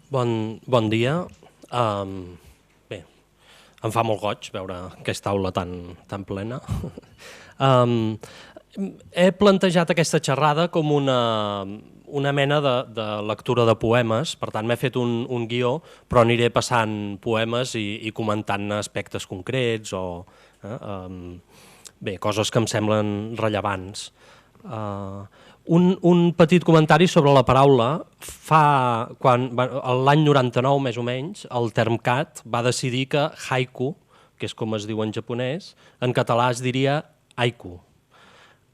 Bon dia. Bé, em fa molt goig veure aquesta aula tan plena. He plantejat aquesta xerrada com una mena de lectura de poemes, per tant m'he fet un guió, però aniré passant poemes i comentant aspectes concrets o coses que em semblen rellevants. Un petit comentari sobre la paraula. L'any 99, més o menys, el Termcat va decidir que haiku, que és com es diu en japonès, en català es diria haiku.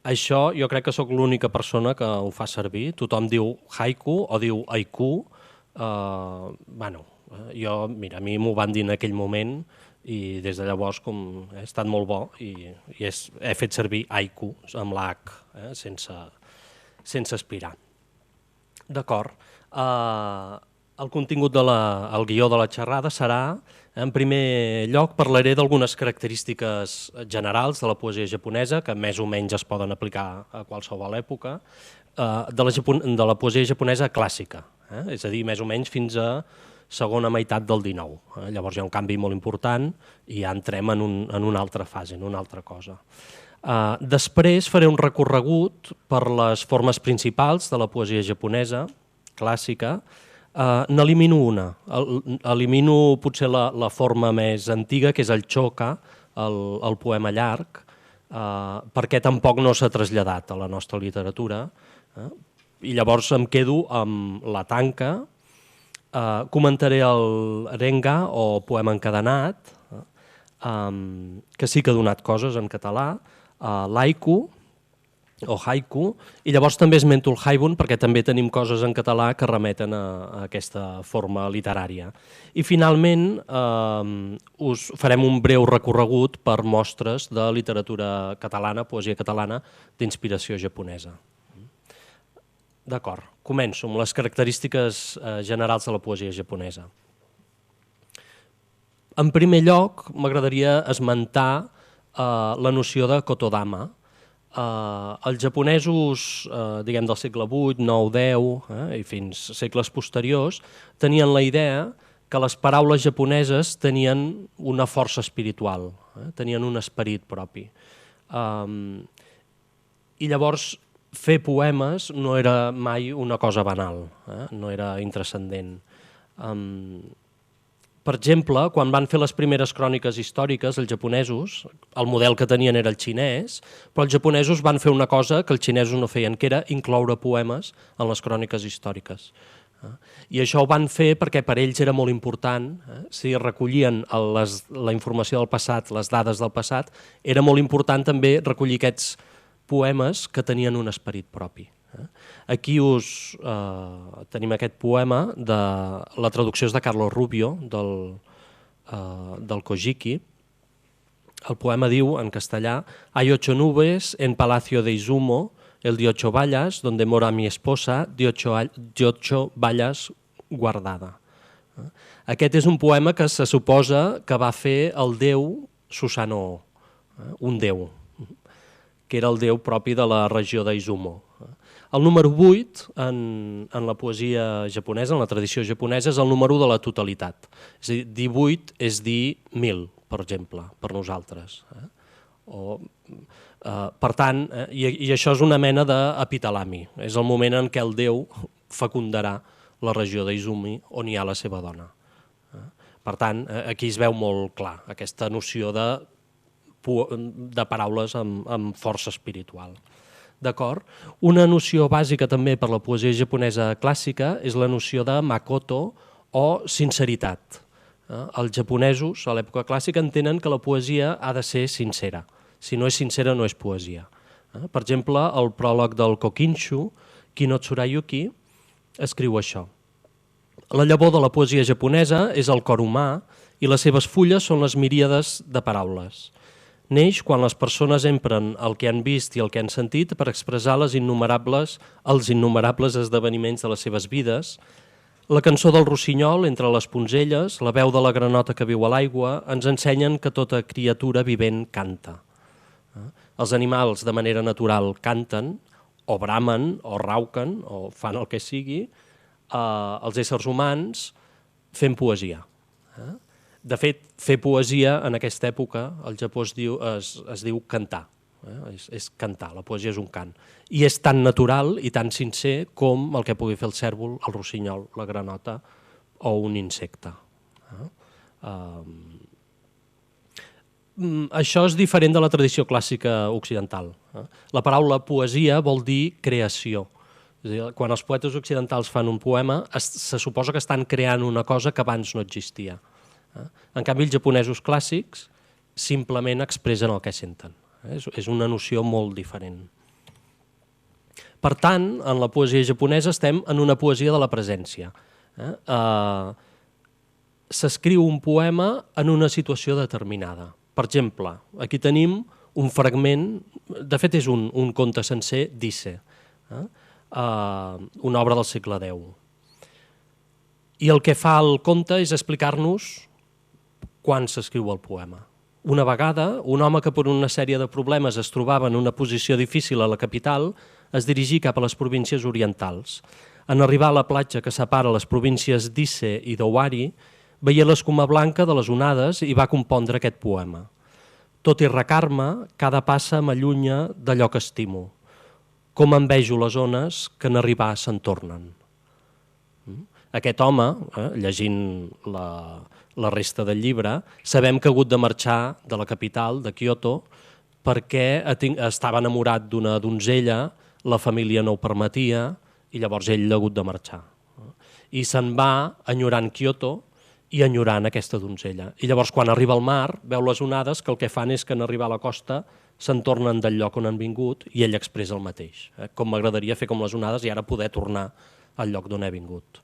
Això jo crec que sóc l'única persona que ho fa servir. Tothom diu haiku o diu haiku. A mi m'ho van dir en aquell moment i des de llavors he estat molt bo i he fet servir haiku amb l'H, sense aspirar. D'acord. El contingut el guió de la xerrada serà, en primer lloc, parlaré d'algunes característiques generals de la poesia japonesa, que més o menys es poden aplicar a qualsevol època, de la poesia japonesa clàssica, és a dir, més o menys fins a segona meitat del XIX. Llavors hi ha un canvi molt important i ja entrem en una altra fase, en una altra cosa. Després faré un recorregut per les formes principals de la poesia japonesa clàssica. N'elimino una. Elimino potser la forma més antiga, que és el choka, el poema llarg, perquè tampoc no s'ha traslladat a la nostra literatura. I llavors em quedo amb la tanka. Comentaré el renga o poema encadenat, que sí que ha donat coses en català, l'haiku o haiku, i llavors també esmento el haibun perquè també tenim coses en català que remeten a aquesta forma literària. I finalment us farem un breu recorregut per mostres de literatura catalana, poesia catalana, d'inspiració japonesa. D'acord, començo amb les característiques generals de la poesia japonesa. En primer lloc, m'agradaria esmentar la noció de kotodama. Els japonesos, diguem, del segle VIII, IX, X i fins segles posteriors, tenien la idea que les paraules japoneses tenien una força espiritual, tenien un esperit propi. I llavors fer poemes no era mai una cosa banal, no era intranscendent. Per exemple, quan van fer les primeres cròniques històriques, els japonesos, el model que tenien era el xinès, però els japonesos van fer una cosa que els xinesos no feien, que era incloure poemes en les cròniques històriques. I això ho van fer perquè per ells era molt important, si recollien la informació del passat, les dades del passat, era molt important també recollir aquests poemes que tenien un esperit propi. Aquí tenim aquest poema, la traducció és de Carlos Rubio, del Kojiki. El poema diu, en castellà, «Hay 8 nubes en Palacio de Izumo, el de 8 vallas, donde mora mi esposa, de 8 vallas guardada». Aquest és un poema que se suposa que va fer el déu Susanoo, un déu, que era el déu propi de la regió d'Izumo. El número 8 en la poesia japonesa, en la tradició japonesa, és el número de la totalitat. És a dir, 18 és dir 1000, per exemple, per nosaltres. Per tant, i això és una mena d'epitalami, és el moment en què el déu fecundarà la regió d'Izumi on hi ha la seva dona. Per tant, aquí es veu molt clar aquesta noció de paraules amb força espiritual. D'acord? Una noció bàsica també per la poesia japonesa clàssica és la noció de makoto o sinceritat. Els japonesos a l'època clàssica entenen que la poesia ha de ser sincera. Si no és sincera no és poesia. Per exemple, el pròleg del Kokinshu, Kino Tsurayuki, escriu això. La llavor de la poesia japonesa és el cor humà i les seves fulles són les miríades de paraules. Neix quan les persones empren el que han vist i el que han sentit per expressar els innumerables esdeveniments de les seves vides. La cançó del rossinyol entre les poncelles, la veu de la granota que viu a l'aigua, ens ensenyen que tota criatura vivent canta. Els animals de manera natural canten, o bramen, o rauquen, o fan el que sigui. Els éssers humans fent poesia. De fet, fer poesia en aquesta època al Japó es diu cantar. És cantar, la poesia és un cant. I és tan natural i tan sincer com el que pugui fer el cèrvol, el rossinyol, la granota o un insecte. Això és diferent de la tradició clàssica occidental. La paraula poesia vol dir creació. És a dir, quan els poetes occidentals fan un poema, se suposa que estan creant una cosa que abans no existia. En canvi, els japonesos clàssics simplement expressen el que senten. És una noció molt diferent. Per tant, en la poesia japonesa estem en una poesia de la presència. S'escriu un poema en una situació determinada. Per exemple, aquí tenim un fragment, de fet és un conte sencer d'Ise, una obra del segle X. I el que fa el conte és explicar-nos quan s'escriu el poema. Una vegada, un home que per una sèrie de problemes es trobava en una posició difícil a la capital es dirigí cap a les províncies orientals. En arribar a la platja que separa les províncies d'Ise i d'Owari, veia l'escuma blanca de les onades i va compondre aquest poema. Tot i recar-me, cada passa m'allunya d'allò que estimo. Com envejo les ones que en arribar se'n tornen. Aquest home, llegint la resta del llibre, sabem que ha hagut de marxar de la capital, de Kyoto, perquè estava enamorat d'una donzella, la família no ho permetia i llavors ell ha hagut de marxar. I se'n va enyorant Kyoto i enyorant aquesta donzella. I llavors quan arriba al mar veu les onades que el que fan és que en arribar a la costa se'n tornen del lloc on han vingut i ell expressa el mateix. Com m'agradaria fer com les onades i ara poder tornar al lloc d'on he vingut.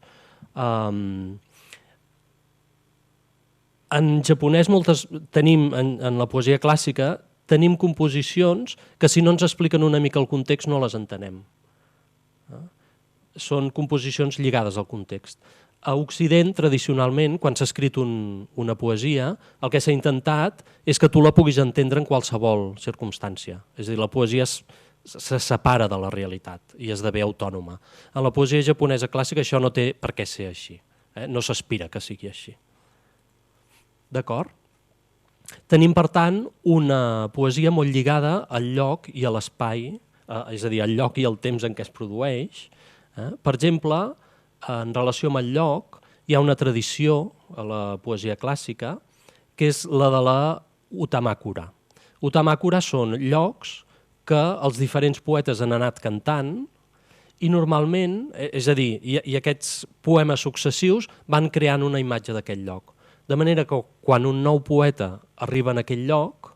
En japonès tenim, en la poesia clàssica, tenim composicions que si no ens expliquen una mica el context no les entenem. Són composicions lligades al context. A Occident, tradicionalment, quan s'ha escrit una poesia, el que s'ha intentat és que tu la puguis entendre en qualsevol circumstància. És a dir, la poesia se separa de la realitat i esdevé autònoma. En la poesia japonesa clàssica això no té per què ser així. No s'aspira que sigui així. D'acord? Tenim, per tant, una poesia molt lligada al lloc i a l'espai, és a dir, al lloc i al temps en què es produeix. Per exemple, en relació amb el lloc, hi ha una tradició a la poesia clàssica que és la de la utamakura. Utamakura són llocs que els diferents poetes han anat cantant i normalment, és a dir, i aquests poemes successius van creant una imatge d'aquell lloc. De manera que quan un nou poeta arriba en aquell lloc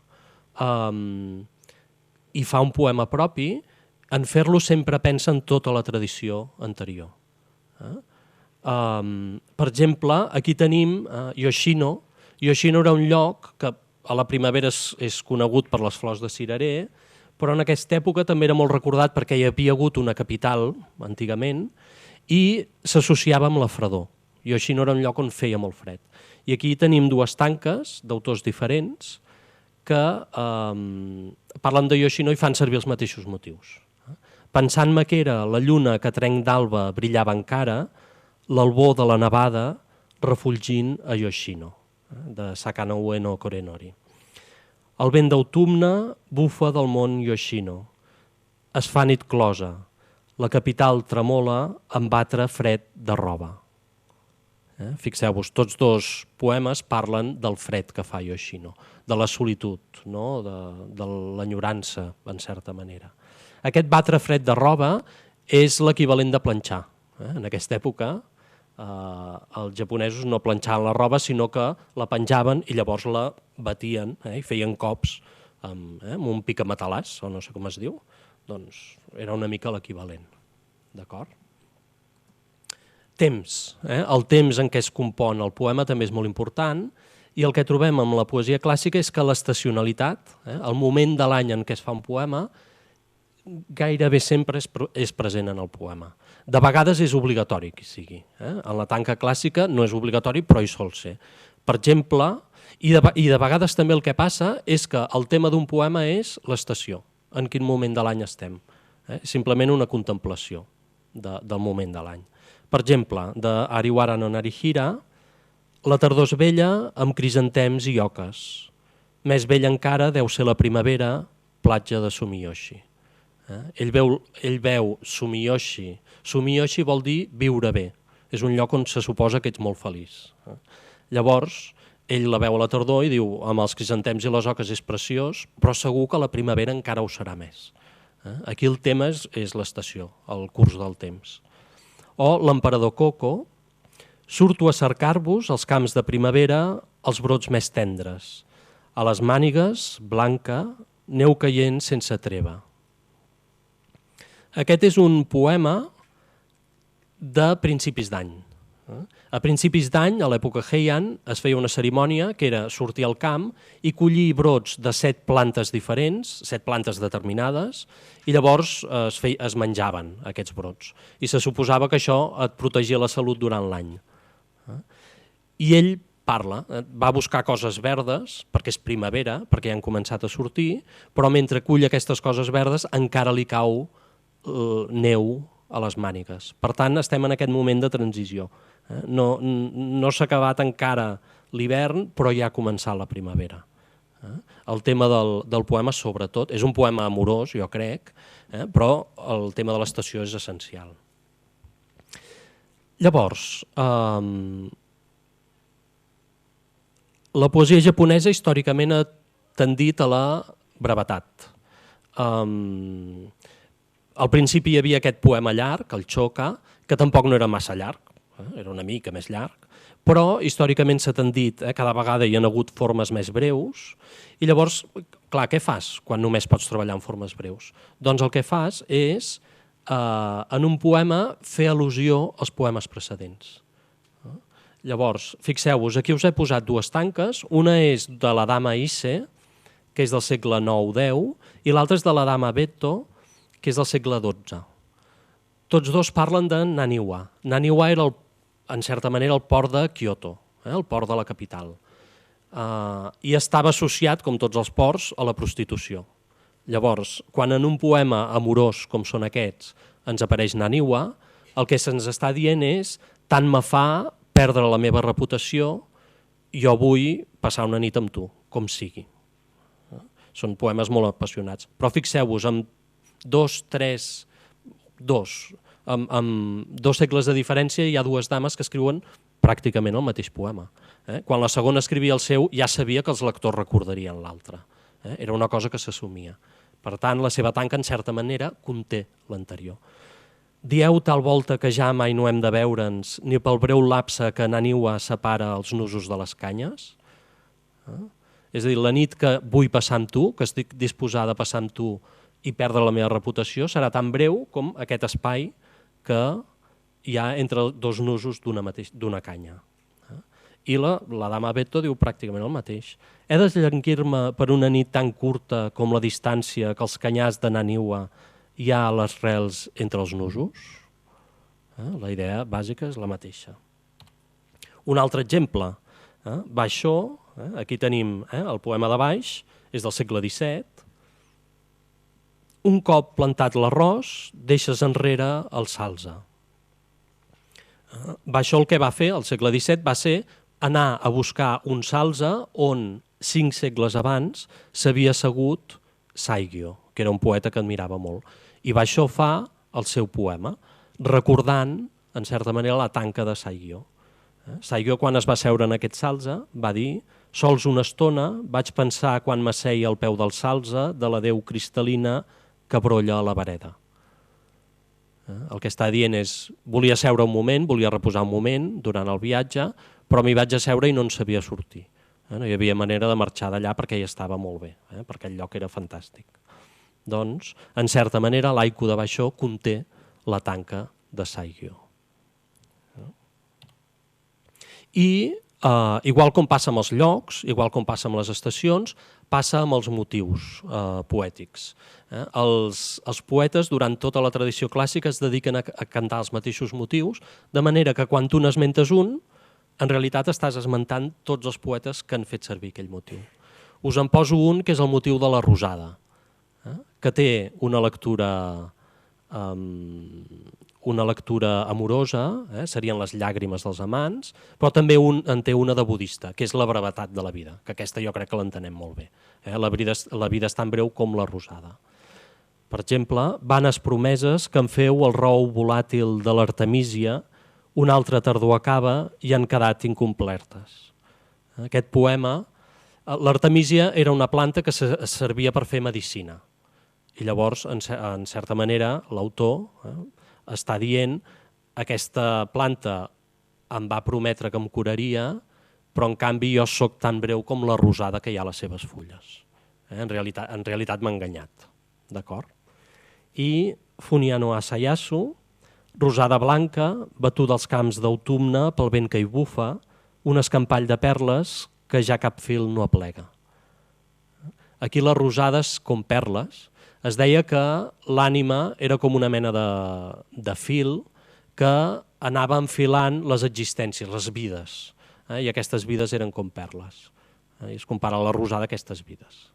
i fa un poema propi, en fer-lo sempre pensa en tota la tradició anterior. Per exemple, aquí tenim Yoshino. Yoshino era un lloc que a la primavera és conegut per les flors de cirerer, però en aquesta època també era molt recordat perquè hi havia hagut una capital, antigament, i s'associava amb la fredor. Yoshino era un lloc on feia molt fred. I aquí tenim dues tanques d'autors diferents que parlen de Yoshino i fan servir els mateixos motius. Pensant-me que era la lluna que trenc d'alba brillava encara, l'albor de la nevada refulgint a Yoshino, de Sakano Ueno Korenori. El vent d'autumne bufa del món Yoshino. Es fa nit closa. La capital tremola amb batre fred de roba. Fixeu-vos, tots dos poemes parlen del fred que fa Yoshino, de la solitud, de l'enyorança, en certa manera. Aquest batre fred de roba és l'equivalent de planxar. En aquesta època els japonesos no planxaven la roba, sinó que la penjaven i llavors la batien i feien cops amb un picamatalàs, o no sé com es diu, doncs era una mica l'equivalent. D'acord? Temps. El temps en què es compon el poema també és molt important i el que trobem amb la poesia clàssica és que l'estacionalitat, el moment de l'any en què es fa un poema, gairebé sempre és present en el poema. De vegades és obligatori que sigui. En la tanca clàssica no és obligatori, però hi sol ser. Per exemple, i de vegades també el que passa és que el tema d'un poema és l'estació, en quin moment de l'any estem. Simplement una contemplació del moment de l'any. Per exemple, de Ariwara no Narihira, La tardor és vella amb crisantems i oques. Més vella encara deu ser la primavera, platja de Sumiyoshi. Ell veu Sumiyoshi. Sumiyoshi vol dir viure bé. És un lloc on se suposa que ets molt feliç. Llavors, ell la veu a la tardor i diu amb els crisantems i les oques és preciós, però segur que la primavera encara ho serà més. Aquí el tema és l'estació, el curs del temps. O l'emperador Coco, surto a cercar-vos als camps de primavera els brots més tendres. A les mànigues, blanca, neu caient sense treva. Aquest és un poema de principis d'any. A principis d'any, a l'època Heian, es feia una cerimònia que era sortir al camp i collir brots de 7 plantes diferents, 7 plantes determinades, i llavors es menjaven aquests brots. I se suposava que això et protegia la salut durant l'any. I ell parla, va buscar coses verdes, perquè és primavera, perquè ja han començat a sortir, però mentre cull aquestes coses verdes encara li cau neu a les mànigues. Per tant, estem en aquest moment de transició. No s'ha acabat encara l'hivern, però ja ha començat la primavera. El tema del poema, sobretot, és un poema amorós, jo crec, però el tema de l'estació és essencial. Llavors, la poesia japonesa històricament ha tendit a la brevetat. Al principi hi havia aquest poema llarg, el Choka, que tampoc no era massa llarg, era una mica més llarg, però històricament s'ha tendit, cada vegada hi ha hagut formes més breus, i llavors, clar, què fas quan només pots treballar en formes breus? Doncs el que fas és, en un poema, fer al·lusió als poemes precedents. Llavors, fixeu-vos, aquí us he posat 2 tanques, una és de la Dama Ise, que és del segle IX-X, i l'altra és de la Dama Betto, que és del segle XII. Tots dos parlen de Naniwa. Naniwa era, en certa manera, el port de Kyoto, el port de la capital. I estava associat, com tots els ports, a la prostitució. Llavors, quan en un poema amorós, com són aquests, ens apareix Naniwa, el que se'ns està dient és tant me fa perdre la meva reputació, jo vull passar una nit amb tu, com sigui. Són poemes molt apassionats. Però fixeu-vos, amb 2 segles de diferència hi ha 2 dames que escriuen pràcticament el mateix poema. Quan la segona escrivia el seu ja sabia que els lectors recordarien l'altre. Era una cosa que s'assumia. Per tant, la seva tanca, en certa manera, conté l'anterior. Dieu tal volta que ja mai no hem de veure'ns, ni pel breu lapse que Naniwa separa els nusos de les canyes. És a dir, la nit que vull passar amb tu, que estic disposada a passar amb tu i perdre la meva reputació, serà tan breu com aquest espai que hi ha entre 2 nusos d'una canya. I la Dama Betto diu pràcticament el mateix. He desllenquir-me per una nit tan curta com la distància que els canyars de Naniwa hi ha a les rels entre els nusos? La idea bàsica és la mateixa. Un altre exemple, Baixó, aquí tenim el poema de Baix, és del segle XVII. Un cop plantat l'arròs, deixes enrere el salze. Baixó el que va fer al segle XVII va ser anar a buscar un salze on 5 segles abans s'havia assegut Saigyo, que era un poeta que admirava molt. I Baixó fa el seu poema, recordant, en certa manera, la tanca de Saigyo. Saigyo, quan es va seure en aquest salze, va dir: sols una estona vaig pensar quan m'asseia al peu del salze de la Déu cristal·lina que brolla a la vereda. El que està dient és: volia seure un moment, volia reposar un moment durant el viatge, però m'hi vaig asseure i no en sabia sortir. No hi havia manera de marxar d'allà perquè hi estava molt bé, perquè el lloc era fantàstic. Doncs, en certa manera, l'haiku de Baixó conté la tanca de Saigyo. I, igual com passa amb els llocs, igual com passa amb les estacions, passa amb els motius poètics. Els poetes, durant tota la tradició clàssica, es dediquen a cantar els mateixos motius, de manera que quan tu n'esmentes un, en realitat estàs esmentant tots els poetes que han fet servir aquell motiu. Us en poso un, que és el motiu de la rosada, que té una lectura una lectura amorosa, serien les llàgrimes dels amants, però també en té una de budista, que és la brevetat de la vida, que aquesta jo crec que l'entenem molt bé. La vida és tan breu com la rosada. Per exemple, vanes promeses que em feu el rou volàtil de l'Artemísia, una altra tardor acaba i han quedat incomplertes. Aquest poema, l'Artemísia era una planta que servia per fer medicina. I llavors, en certa manera, l'autor està dient aquesta planta em va prometre que em curaria, però en canvi jo sóc tan breu com la rosada que hi ha a les seves fulles. En realitat m'ha enganyat. D'acord? I Funiano Asayasu, rosada blanca, batuda als camps d'autumne pel vent que hi bufa, un escampall de perles que ja cap fil no aplega. Aquí les rosades com perles. Es deia que l'ànima era com una mena de fil que anava enfilant les existències, les vides, i aquestes vides eren com perles. I es compara la rosada a aquestes vides.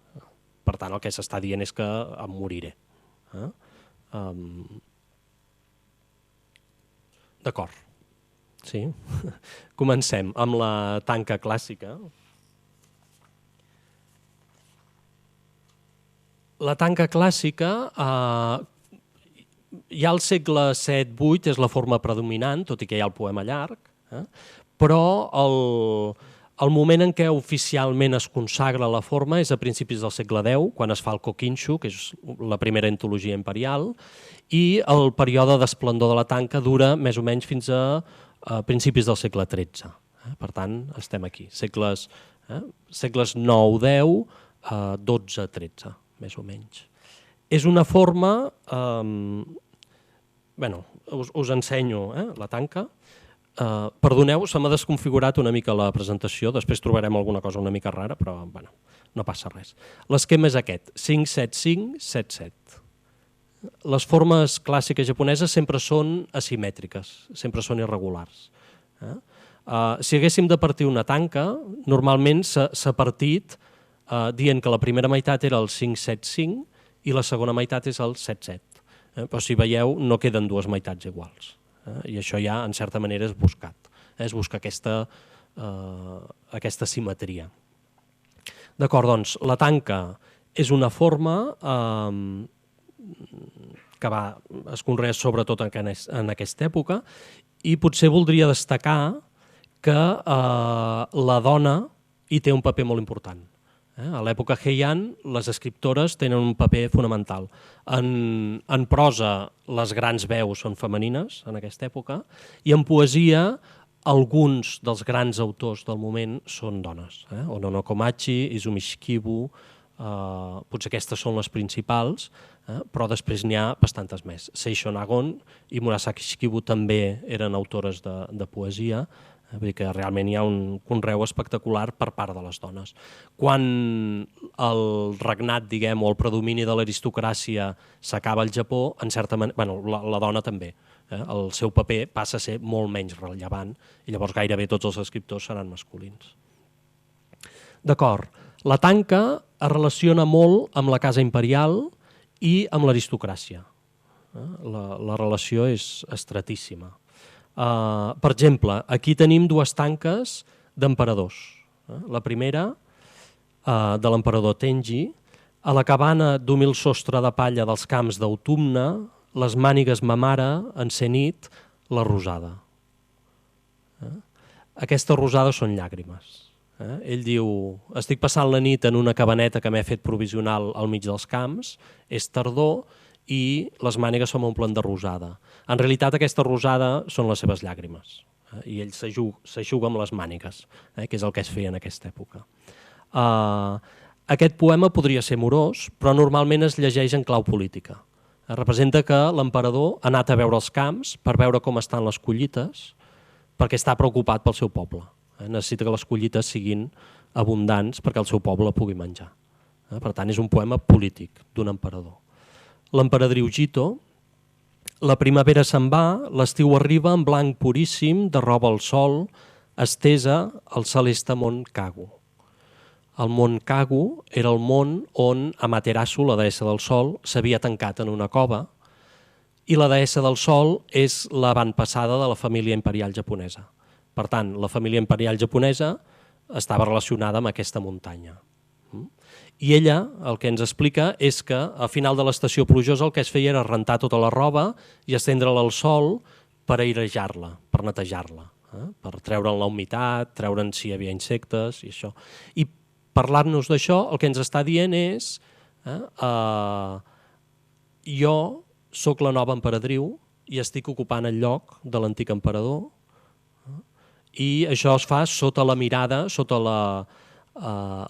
Per tant, el que s'està dient és que em moriré. D'acord. Sí. Comencem amb la tanca clàssica. La tanca clàssica, ja al segle VII-VIII és la forma predominant, tot i que hi ha el poema llarg, però el moment en què oficialment es consagra la forma és a principis del segle X, quan es fa el Kokinshu, que és la primera antologia imperial, i el període d'esplendor de la tanca dura més o menys fins a principis del segle XIII. Per tant, estem aquí, segles IX, X, XII, XIII. Més o menys. És una forma, us ensenyo la tanca. Perdoneu, se m'ha desconfigurat una mica la presentació, després trobarem alguna cosa una mica rara, però no passa res. L'esquema és aquest, 5-7-5-7-7. Les formes clàssiques japoneses sempre són asimètriques, sempre són irregulars. Si haguéssim de partir una tanca, normalment s'ha partit dient que la primera meitat era el 5-7-5 i la segona meitat és el 7-7. Però si veieu, no queden dues meitats iguals. I això ja, en certa manera, és buscat. És buscar aquesta simetria. D'acord, doncs, la tanca és una forma que es conrea sobretot en aquesta època i potser voldria destacar que la dona hi té un paper molt important. A l'època Heian, les escriptores tenen un paper fonamental. En prosa, les grans veus són femenines en aquesta època, i en poesia, alguns dels grans autors del moment són dones. Onono Komachi, Izumi Shikibu, potser aquestes són les principals, però després n'hi ha bastantes més. Seisho Nagon i Murasaki Shikibu també eren autores de poesia, vull dir que realment hi ha un conreu espectacular per part de les dones. Quan el regnat, diguem, o el predomini de l'aristocràcia s'acaba al Japó, en certa manera, la dona també, el seu paper passa a ser molt menys rellevant i llavors gairebé tots els escriptors seran masculins. D'acord, la tanca es relaciona molt amb la casa imperial i amb l'aristocràcia. La relació és estratíssima. Per exemple, aquí tenim dues tanques d'emperadors. La primera, de l'emperador Tenji, a la cabana d'humil sostre de palla dels camps d'autumne, les mànigues mamara, en cenit, la rosada. Aquestes rosades són llàgrimes. Ell diu, estic passant la nit en una cabaneta que m'he fet provisional al mig dels camps, és tardor, i les mànigues se m'omplen de rosada. En realitat aquesta rosada són les seves llàgrimes i ell s'aixuga amb les mànigues, que és el que es feia en aquesta època. Aquest poema podria ser morós, però normalment es llegeix en clau política. Representa que l'emperador ha anat a veure els camps per veure com estan les collites, perquè està preocupat pel seu poble. Necessita que les collites siguin abundants perquè el seu poble pugui menjar. Per tant, és un poema polític d'un emperador. L'emperadriu Jito, la primavera se'n va, l'estiu arriba en blanc puríssim de roba al sol, estesa al celeste món Kagu. El món Kagu era el món on Amaterasu, la deessa del sol, s'havia tancat en una cova i la deessa del sol és l'avantpassada de la família imperial japonesa. Per tant, la família imperial japonesa estava relacionada amb aquesta muntanya. I ella el que ens explica és que a final de l'estació plujosa el que es feia era rentar tota la roba i estendre-la al sol per airejar-la, per netejar-la, per treure'n la humitat, treure'n si hi havia insectes i això. I parlar-nos d'això el que ens està dient és jo sóc la nova emperadriu i estic ocupant el lloc de l'antic emperador i això es fa sota la mirada, sota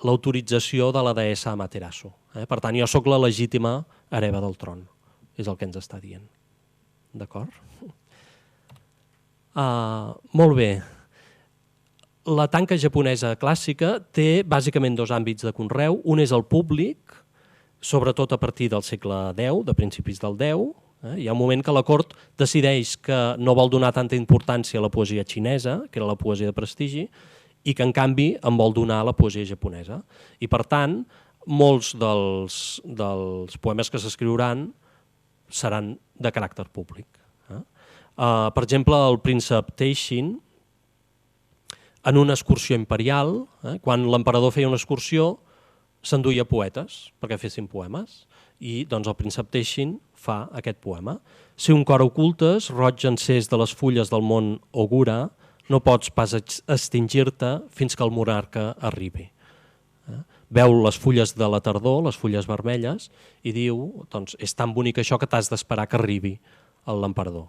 l'autorització de la deessa Amaterasu. Per tant, jo sóc la legítima hereva del tron, és el que ens està dient. D'acord? Molt bé. La tanca japonesa clàssica té bàsicament dos àmbits de conreu. Un és el públic, sobretot a partir del segle X, de principis del X. Hi ha un moment que la cort decideix que no vol donar tanta importància a la poesia xinesa, que era la poesia de prestigi, i que en canvi en vol donar a la poesia japonesa. I per tant, molts dels poemes que s'escriuran seran de caràcter públic. Per exemple, el príncep Teishin, en una excursió imperial, quan l'emperador feia una excursió, s'enduia poetes perquè fessin poemes i doncs el príncep Teishin fa aquest poema. Si un cor ocultes, roig encès de les fulles del món Ogura, no pots pas extingir-te fins que el monarca arribi. Veu les fulles de la tardor, les fulles vermelles, i diu, doncs, és tan bonic això que t'has d'esperar que arribi l'emperador.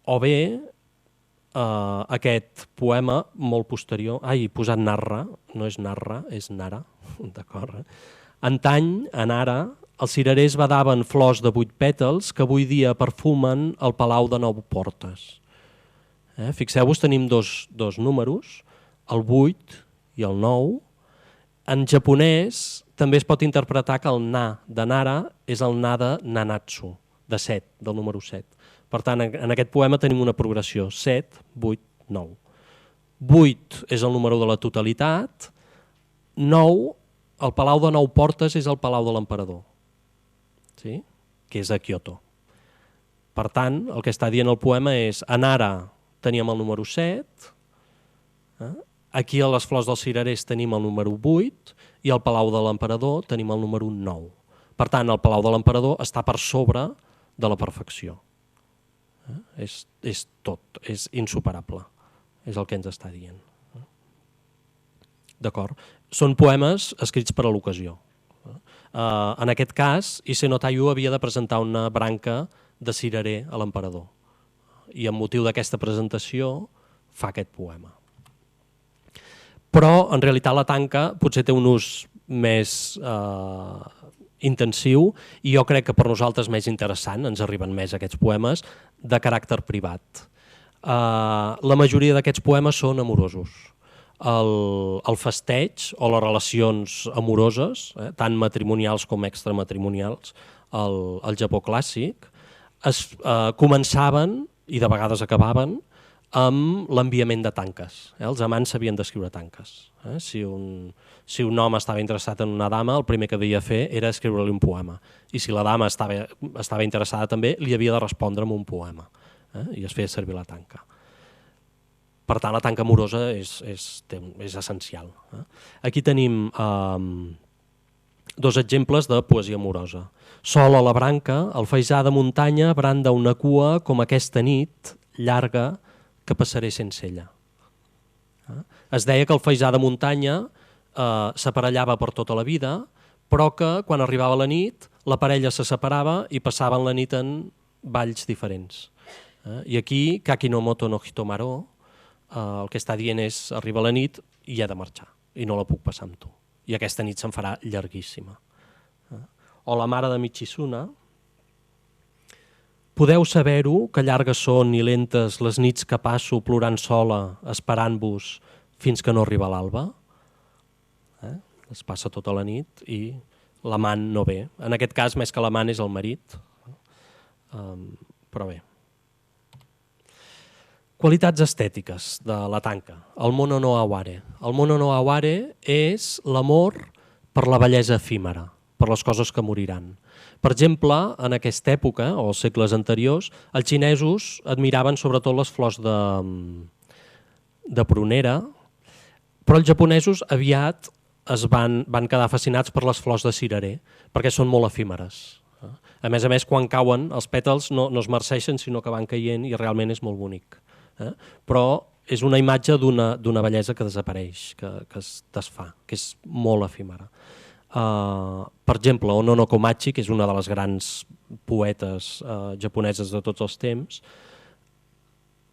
O bé, aquest poema molt posterior, posat narra, no és narra, és nara, d'acord? Antany, en ara, els cirerers badaven flors de 8 pètals que avui dia perfumen el Palau de 9 Portes. Fixeu-vos, tenim dos números, el 8 i el 9. En japonès també es pot interpretar que el na de nara és el na de nanatsu, de 7, del número 7. Per tant, en aquest poema tenim una progressió, 7, 8, 9. 8 és el número de la totalitat, 9, el Palau de 9 Portes és el Palau de l'Emperador, sí? Que és a Kyoto. Per tant, el que està dient el poema és, en ara teníem el número 7, aquí a les flors dels cirerers tenim el número 8 i al Palau de l'Emperador tenim el número 9. Per tant, el Palau de l'Emperador està per sobre de la perfecció. És tot, és insuperable, és el que ens està dient. D'acord? Són poemes escrits per a l'ocasió. En aquest cas, Ise no Taiyu havia de presentar una branca de cirerer a l'emperador i amb motiu d'aquesta presentació fa aquest poema. Però, en realitat, la tanca potser té un ús més intensiu i jo crec que per nosaltres més interessant, ens arriben més aquests poemes, de caràcter privat. La majoria d'aquests poemes són amorosos. El festeig o les relacions amoroses, tant matrimonials com extramatrimonials, al Japó clàssic, començaven i de vegades acabaven amb l'enviament de tanques. Els amants sabien d'escriure tanques. Si un home estava interessat en una dama, el primer que devia fer era escriure-li un poema. I si la dama estava interessada també, li havia de respondre amb un poema. I es feia servir la tanca. Per tant, la tanca amorosa és essencial. Aquí tenim dos exemples de poesia amorosa. Sol a la branca, el faisà de muntanya branda una cua com aquesta nit llarga que passaré sense ella. Es deia que el faisà de muntanya s'aparellava per tota la vida, però que quan arribava la nit la parella se separava i passaven la nit en balls diferents. I aquí, Kakinomoto no Hitomaro, el que està dient és arriba la nit i he de marxar i no la puc passar amb tu. I aquesta nit se'n farà llarguíssima. O la mare de Michizuna, podeu saber-ho, que llargues són i lentes les nits que passo plorant sola, esperant-vos fins que no arriba l'alba. Es passa tota la nit i l'amant no ve. En aquest cas, més que l'amant, és el marit. Però bé. Qualitats estètiques de la tanca. El mono no aware. El mono no aware és l'amor per la bellesa efímera, per les coses que moriran. Per exemple, en aquesta època, o els segles anteriors, els xinesos admiraven sobretot les flors de prunera, però els japonesos aviat van quedar fascinats per les flors de cirerer, perquè són molt efímeres. A més, quan cauen, els pètals no es marceixen, sinó que van caient i realment és molt bonic. Però és una imatge d'una bellesa que desapareix, que es desfà, que és molt efímera. Per exemple, Onono Komachi, que és una de les grans poetes japoneses de tots els temps,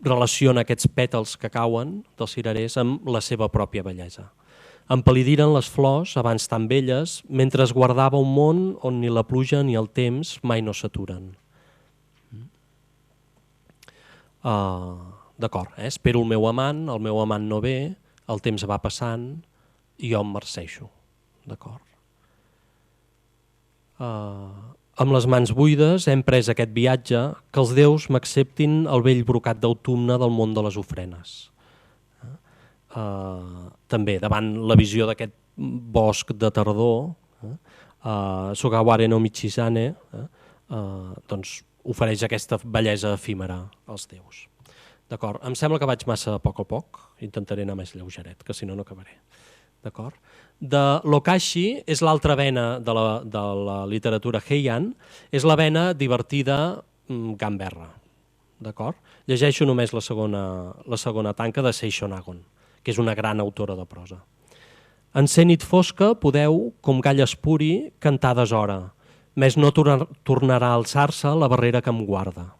relaciona aquests pètals que cauen dels cirerers amb la seva pròpia bellesa. Empal·lidiren les flors, abans tan belles, mentre es guardava un món on ni la pluja ni el temps mai no s'aturen. D'acord, espero el meu amant no ve, el temps va passant i jo em marceixo. D'acord. Amb les mans buides hem pres aquest viatge, que els déus m'acceptin el vell brocat d'autumne del món de les ofrenes. També davant la visió d'aquest bosc de tardor, Sugaware no Michizane, doncs ofereix aquesta bellesa efímera als déus. D'acord, em sembla que vaig massa a poc, intentaré anar més lleugeret, que si no, no acabaré. D'acord? De l'Okashi és l'altra vena de la literatura Heian, és la vena divertida gamberra. D'acord? Llegeixo només la segona tanca de Seisho Nagon, que és una gran autora de prosa. En ser nit fosca podeu, com gall espuri, cantar deshora, més no tornarà a alçar-se la barrera que em guarda.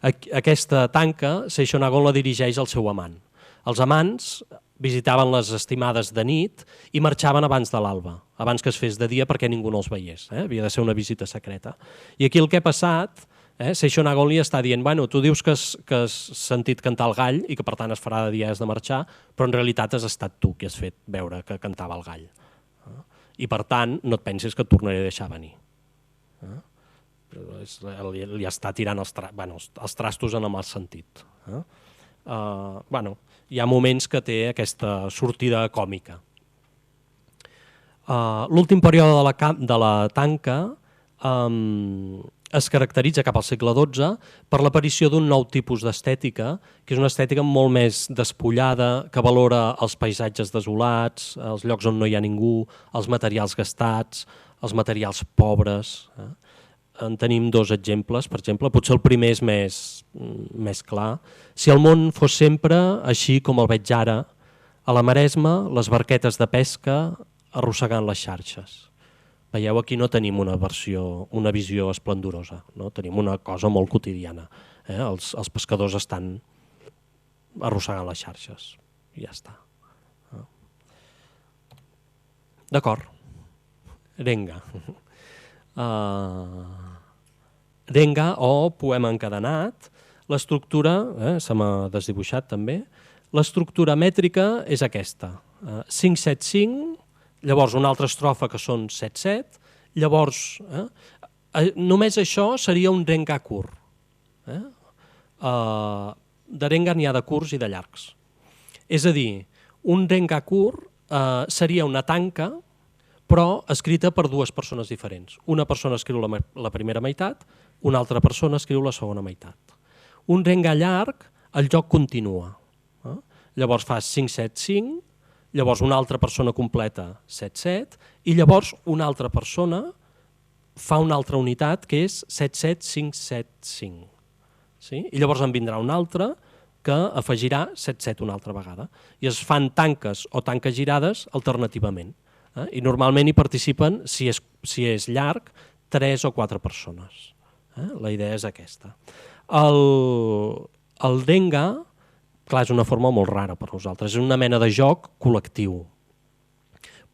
Aquesta tanca, Seisho Nagon la dirigeix al seu amant. Els amants visitaven les estimades de nit i marxaven abans de l'alba, abans que es fes de dia perquè ningú no els veiés. Havia de ser una visita secreta. I aquí el que ha passat, Seisho Nagon li està dient, bueno, tu dius que has sentit cantar el gall i que per tant es farà de dia has de marxar, però en realitat has estat tu qui has fet veure que cantava el gall. I per tant no et pensis que et tornaré a deixar venir. Li està tirant els trastos en el mal sentit. Hi ha moments que té aquesta sortida còmica. L'últim període de la tanca es caracteritza cap al segle XII per l'aparició d'un nou tipus d'estètica, que és una estètica molt més despullada, que valora els paisatges desolats, els llocs on no hi ha ningú, els materials gastats, els materials pobres. En tenim dos exemples, per exemple, potser el primer és més clar. Si el món fos sempre així com el veig ara, a la Maresma, les barquetes de pesca arrossegant les xarxes. Veieu, aquí no tenim una visió esplendorosa, no? Tenim una cosa molt quotidiana. Els pescadors estan arrossegant les xarxes i ja està. D'acord. Renga. Renga o poema encadenat. L'estructura, se m'ha desdibuixat també, l'estructura mètrica és aquesta. 5-7-5, llavors una altra estrofa que són 7-7, llavors només això seria un renga curt. De renga n'hi ha de curts i de llargs. És a dir, un renga curt seria una tanca però escrita per dues persones diferents. Una persona escriu la primera meitat, una altra persona escriu la segona meitat. Un renga llarg, el joc continua. Llavors fas 5-7-5, llavors una altra persona completa 7-7 i llavors una altra persona fa una altra unitat que és 7-7-5-7-5. Sí? I llavors en vindrà una altra que afegirà 7-7 una altra vegada. I es fan tanques o tanques girades alternativament. I normalment hi participen, si és llarg, 3 o 4 persones. La idea és aquesta. El renga, clar, és una forma molt rara per nosaltres, és una mena de joc col·lectiu.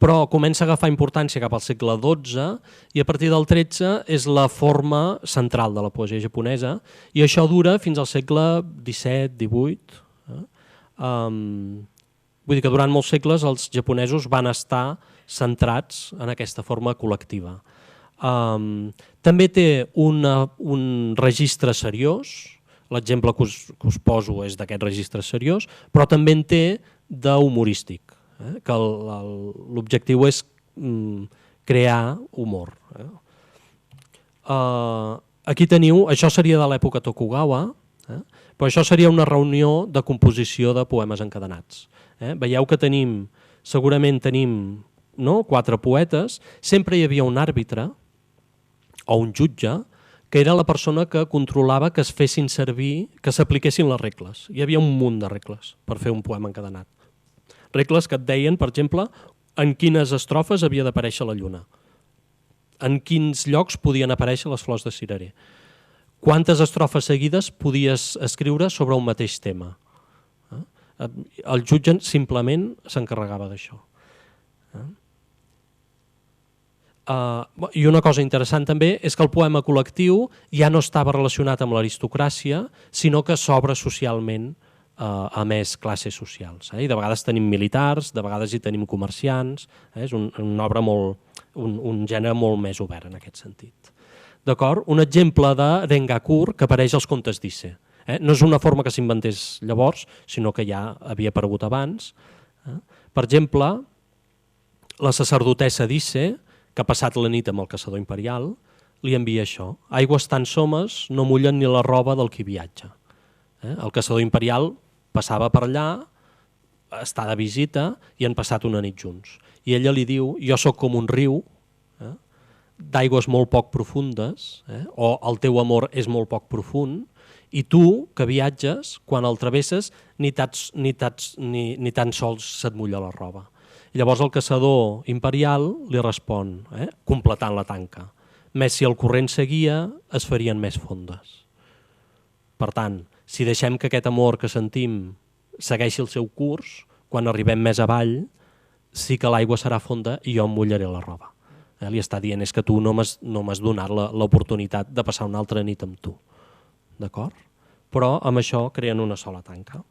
Però comença a agafar importància cap al segle XII i a partir del XIII és la forma central de la poesia japonesa i això dura fins al segle XVII-XVIII. Vull dir que durant molts segles els japonesos van estar centrats en aquesta forma col·lectiva. També té un registre seriós, l'exemple que us poso és d'aquest registre seriós, però també en té d'humorístic, que l'objectiu és crear humor. Aquí teniu, això seria de l'època Tokugawa, però això seria una reunió de composició de poemes encadenats. Veieu que segurament tenim 4 poetes, sempre hi havia un àrbitre o un jutge que era la persona que controlava que es fessin servir, que s'apliquessin les regles. Hi havia un munt de regles per fer un poema encadenat. Regles que et deien, per exemple, en quines estrofes havia d'aparèixer la lluna, en quins llocs podien aparèixer les flors de cirerer, quantes estrofes seguides podies escriure sobre un mateix tema. El jutge simplement s'encarregava d'això. I una cosa interessant també és que el poema col·lectiu ja no estava relacionat amb l'aristocràcia, sinó que s'obre socialment a més classes socials. I de vegades tenim militars, de vegades hi tenim comerciants, és una obra un gènere molt més obert en aquest sentit. D'acord? Un exemple de Rengakur que apareix als contes d'Ise. No és una forma que s'inventés llavors, sinó que ja havia aparegut abans. Per exemple, la sacerdotessa d'Ise, que ha passat la nit amb el caçador imperial, li envia això. Aigües tan somes no mullen ni la roba del qui viatja. El caçador imperial passava per allà, està de visita i han passat una nit junts. I ella li diu, jo sóc com un riu, d'aigües molt poc profundes, o el teu amor és molt poc profund, i tu, que viatges, quan el travesses, ni tan sols se't mulla la roba. I llavors el caçador imperial li respon, completant la tanca, més si el corrent seguia, es farien més fondes. Per tant, si deixem que aquest amor que sentim segueixi el seu curs, quan arribem més avall, sí que l'aigua serà fonda i jo em mullaré la roba. Li està dient, és que tu no m'has donat l'oportunitat de passar una altra nit amb tu. D'acord? Però amb això creen una sola tanca.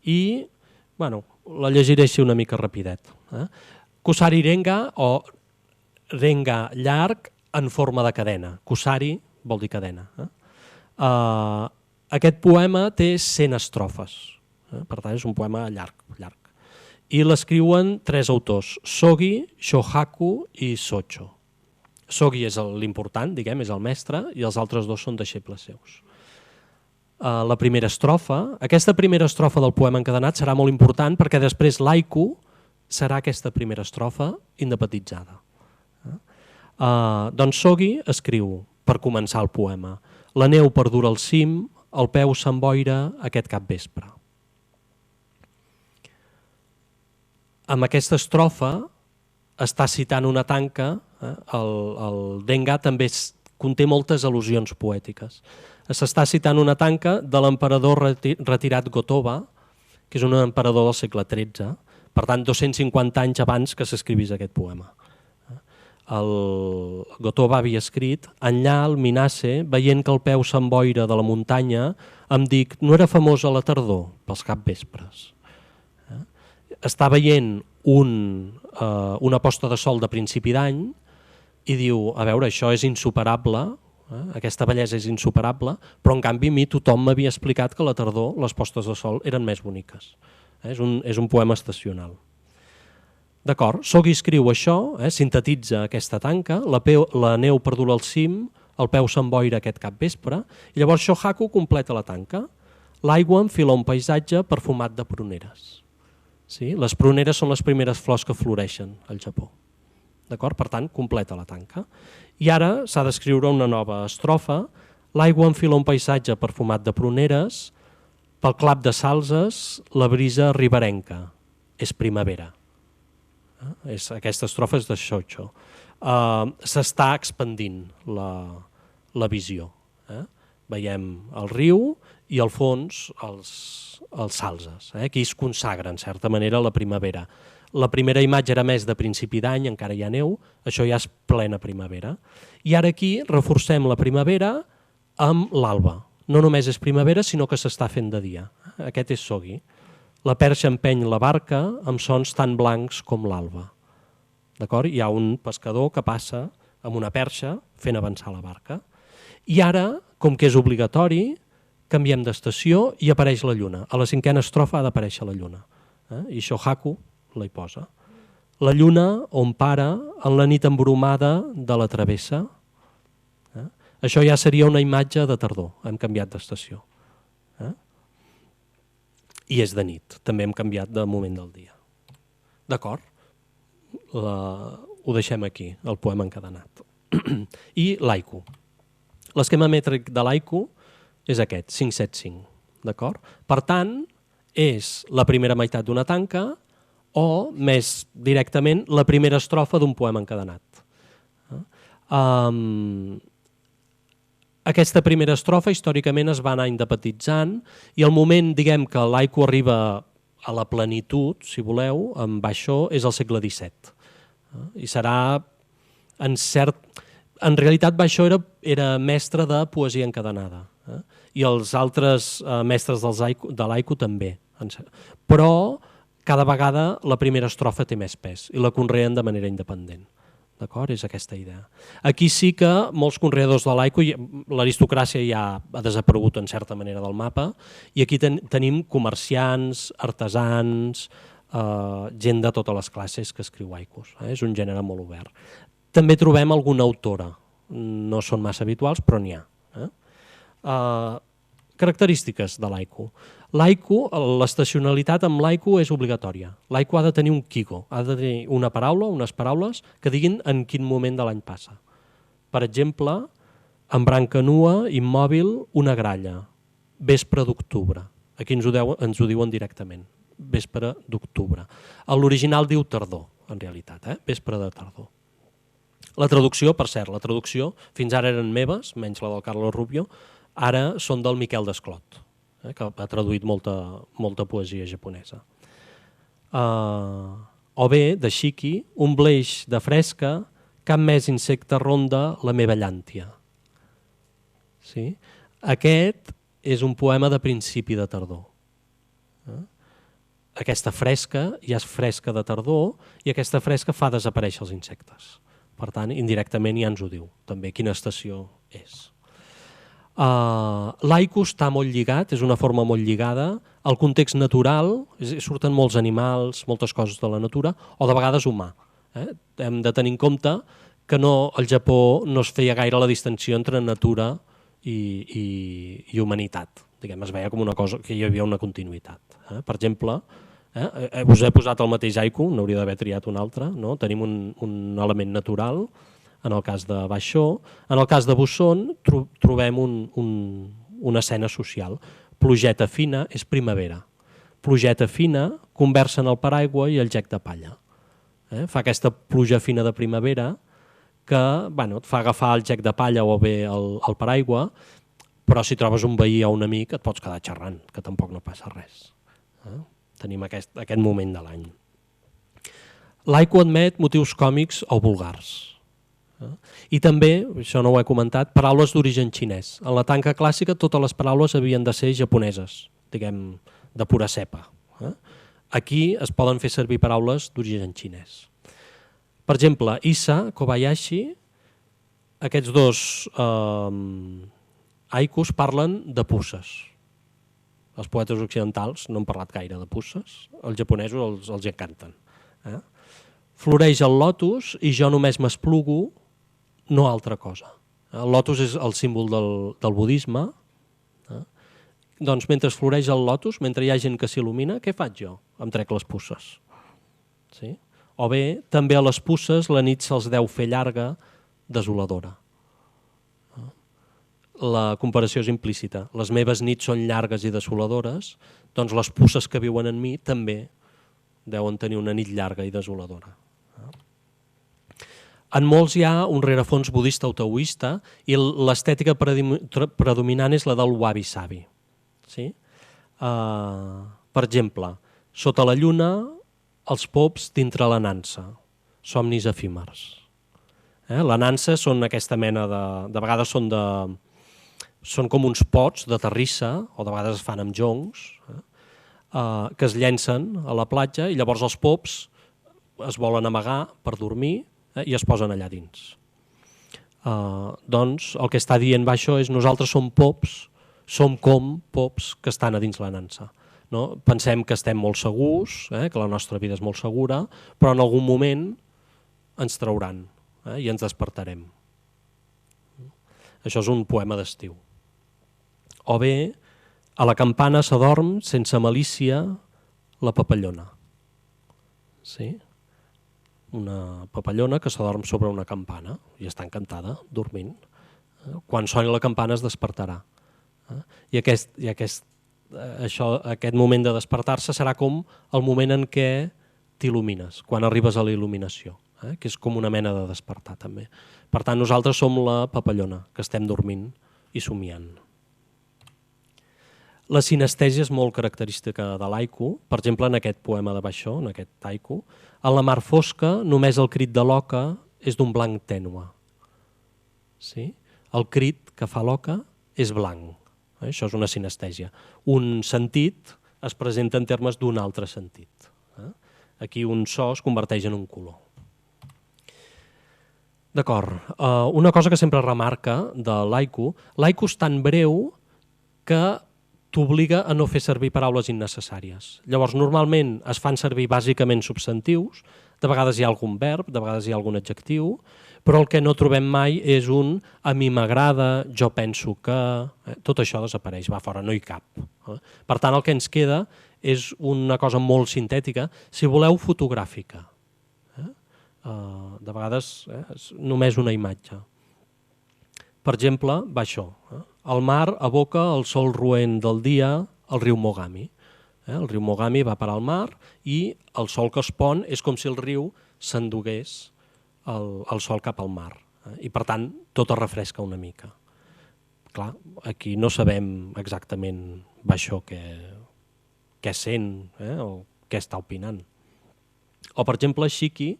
I, bueno, la llegiré així una mica rapidet. Kusari Renga, o Renga llarg en forma de cadena. Kusari vol dir cadena. Aquest poema té 100 estrofes. Per tant, és un poema llarg. I l'escriuen 3 autors, Sogi, Shohaku i Socho. Sogi és l'important, diguem, és el mestre, i els altres 2 són deixebles seus. La primera estrofa, aquesta primera estrofa del poema encadenat serà molt important perquè després l'haiku serà aquesta primera estrofa indepatitzada. Doncs Sogi escriu, per començar el poema, la neu perdura al cim, el peu s'emboira aquest capvespre. Amb aquesta estrofa està citant una tanca, el Renga també conté moltes al·lusions poètiques. S'està citant una tanca de l'emperador retirat Go-Toba, que és un emperador del segle XIII, per tant 250 anys abans que s'escrivís aquest poema. El Go-Toba havia escrit, enllà al Minasse, veient que el peu s'emboira de la muntanya, em dic, no era famós a la tardor pels capvespres. Està veient una posta de sol de principi d'any i diu, a veure, això és insuperable, aquesta bellesa és insuperable, però en canvi a mi tothom m'havia explicat que a la tardor les postes de sol eren més boniques. És un poema estacional. D'acord, Sogi escriu això, sintetitza aquesta tanca, la neu perdura al cim, el peu s'emboira aquest capvespre, i llavors Shohaku completa la tanca. L'aigua enfila un paisatge perfumat de pruneres. Sí? Les pruneres són les primeres flors que floreixen al Japó. Per tant, completa la tanca. I ara s'ha d'escriure una nova estrofa. L'aigua enfila un paisatge perfumat de pruneres, pel clap de salzes, la brisa riberenca. És primavera. Aquesta estrofa és de Socho. S'està expandint la visió. Veiem el riu i al fons els salzes. Aquí es consagra, en certa manera, la primavera. La primera imatge era més de principi d'any, encara hi ha neu, això ja és plena primavera. I ara aquí reforcem la primavera amb l'alba. No només és primavera, sinó que s'està fent de dia. Aquest és Sogi. La perxa empeny la barca amb sons tan blancs com l'alba. Hi ha un pescador que passa amb una perxa fent avançar la barca. I ara, com que és obligatori, canviem d'estació i apareix la lluna. A la 5a estrofa ha d'aparèixer la lluna. I Shohaku la hi posa. La lluna on para en la nit embromada de la travessa. Això ja seria una imatge de tardor, hem canviat d'estació. I és de nit, també hem canviat de moment del dia. D'acord? Ho deixem aquí, el poema encadenat. I l'haiku. L'esquema mètric de l'haiku és aquest, 5-7-5. D'acord? Per tant, és la primera meitat d'una tanca o, més directament, la primera estrofa d'un poema encadenat. Aquesta primera estrofa històricament es va anar indepatitzant i el moment, diguem, que l'haiku arriba a la plenitud, si voleu, amb això, és el segle XVII. I serà, en realitat, Baixó era mestre de poesia encadenada i els altres mestres de l'haiku també. Però cada vegada la primera estrofa té més pes i la conreen de manera independent. D'acord? És aquesta idea. Aquí sí que molts conreadors de l'haiku, l'aristocràcia ja ha desaparegut en certa manera del mapa i aquí tenim comerciants, artesans, gent de totes les classes que escriu haikus. És un gènere molt obert. També trobem alguna autora. No són massa habituals, però n'hi ha. Característiques de l'haiku. L'haiku, l'estacionalitat amb l'haiku és obligatòria. L'haiku ha de tenir un kigo, ha de tenir una paraula, unes paraules que diguin en quin moment de l'any passa. Per exemple, en branca nua, immòbil, una gralla, vespre d'octubre. Aquí ens ho diuen directament, vespre d'octubre. L'original diu tardor, en realitat, vespre de tardor. La traducció, per cert, la traducció, fins ara eren meves, menys la del Carlos Rubio, ara són del Miquel Desclot, que ha traduït molta poesia japonesa. O bé, de Shiki, un bleix de fresca, cap més insecte ronda la meva llàntia. Sí? Aquest és un poema de principi de tardor. Aquesta fresca ja és fresca de tardor i aquesta fresca fa desaparèixer els insectes. Per tant, indirectament ja ens ho diu, també quina estació és. L'haiku està molt lligat, és una forma molt lligada al context natural, surten molts animals, moltes coses de la natura, o de vegades humà. Hem de tenir en compte que al Japó no es feia gaire la distinció entre natura i humanitat. Es veia com una cosa que hi havia una continuïtat. Per exemple, us he posat el mateix haiku, n'hauria d'haver triat un altre, tenim un element natural, en el cas de Baixó. En el cas de Busson trobem una escena social. Plugeta fina és primavera. Plugeta fina, conversa en el paraigua i el gec de palla. Fa aquesta pluja fina de primavera que et fa agafar el gec de palla o bé el paraigua, però si trobes un veí o un amic et pots quedar xerrant, que tampoc no passa res. Tenim aquest moment de l'any. L'haiku admet motius còmics o vulgars. I també, això no ho he comentat, paraules d'origen xinès. En la tanca clàssica totes les paraules havien de ser japoneses, diguem, de pura cepa. Aquí es poden fer servir paraules d'origen xinès. Per exemple, Issa, Kobayashi, aquests dos haikus parlen de puces. Els poetes occidentals no han parlat gaire de puces, els japonesos els encanten. Floreix el lotus i jo només m'esplugo, no altra cosa. El lotus és el símbol del budisme. Doncs mentre floreix el lotus, mentre hi ha gent que s'il·lumina, què faig jo? Em trec les puces. O bé, també a les puces la nit se'ls deu fer llarga, desoladora. La comparació és implícita. Les meves nits són llargues i desoladores, doncs les puces que viuen en mi també deuen tenir una nit llarga i desoladora. En molts hi ha un rerefons budista o taoista i l'estètica predominant és la del wabi-sabi. Per exemple, sota la lluna, els pops dintre la nansa, somnis efímers. La nansa són aquesta mena de vegades són com uns pots de terrissa, o de vegades es fan amb joncs, que es llencen a la platja i llavors els pops es volen amagar per dormir i es posen allà dins. Doncs el que està dient Baixó és nosaltres som pops, som com pops que estan a dins la nansa. Pensem que estem molt segurs, que la nostra vida és molt segura, però en algun moment ens trauran i ens despertarem. Això és un poema d'estiu. O bé, a la campana s'adorm sense malícia la papallona. Sí? Una papallona que s'adorm sobre una campana i està encantada, dormint. Quan soni la campana es despertarà. I aquest moment de despertar-se serà com el moment en què t'il·lumines, quan arribes a la il·luminació, que és com una mena de despertar també. Per tant, nosaltres som la papallona, que estem dormint i somiant. La sinestèsia és molt característica de l'haiku. Per exemple, en aquest poema de Basho, en aquest haiku, en la mar fosca només el crit de l'oca és d'un blanc tènue. Sí? El crit que fa l'oca és blanc. Això és una sinestèsia. Un sentit es presenta en termes d'un altre sentit. Aquí un so es converteix en un color. D'acord. Una cosa que sempre remarca de l'haiku, l'haiku és tan breu que t'obliga a no fer servir paraules innecessàries. Llavors, normalment es fan servir bàsicament substantius, de vegades hi ha algun verb, de vegades hi ha algun adjectiu, però el que no trobem mai és un a mi m'agrada, jo penso que... Tot això desapareix, va fora, no hi cap. Per tant, el que ens queda és una cosa molt sintètica, si voleu, fotogràfica. De vegades és només una imatge. Per exemple, va això. El mar aboca el sol roent del dia al riu Mogami. El riu Mogami va parar al mar i el sol que es pon és com si el riu s'endugués el sol cap al mar. I per tant, tot es refresca una mica. Clar, aquí no sabem exactament això què sent o què està opinant. O, per exemple, Shiki,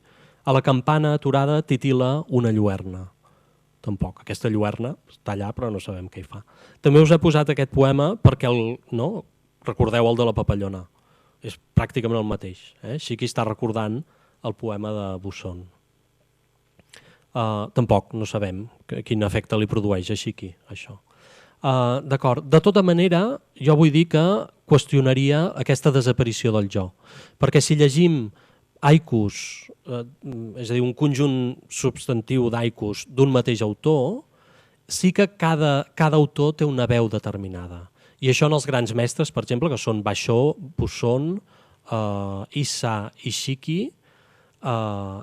a la campana aturada titila una lluerna. Tampoc. Aquesta lluerna està allà però no sabem què hi fa. També us he posat aquest poema perquè recordeu el de la papallona. És pràcticament el mateix. Shiki està recordant el poema de Busson. Tampoc no sabem quin efecte li produeix a Shiki això. D'acord. De tota manera, jo vull dir que qüestionaria aquesta desaparició del jo. Perquè si llegim haikus, és a dir, un conjunt substantiu d'haikus d'un mateix autor, sí que cada autor té una veu determinada. I això en els grans mestres, per exemple, que són Basho, Busson, Issa i Shiki,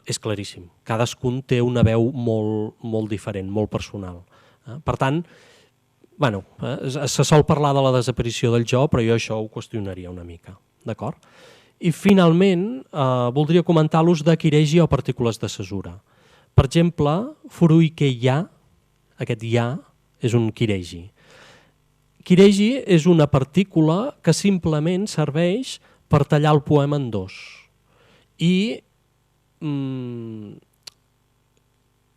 és claríssim. Cadascun té una veu molt diferent, molt personal. Per tant, se sol parlar de la desaparició del jo, però jo això ho qüestionaria una mica. D'acord? I finalment voldria comentar l'ús de kireji o partícules de cesura. Per exemple, furuike ya, aquest ya és un kireji. Kireji és una partícula que simplement serveix per tallar el poema en dos i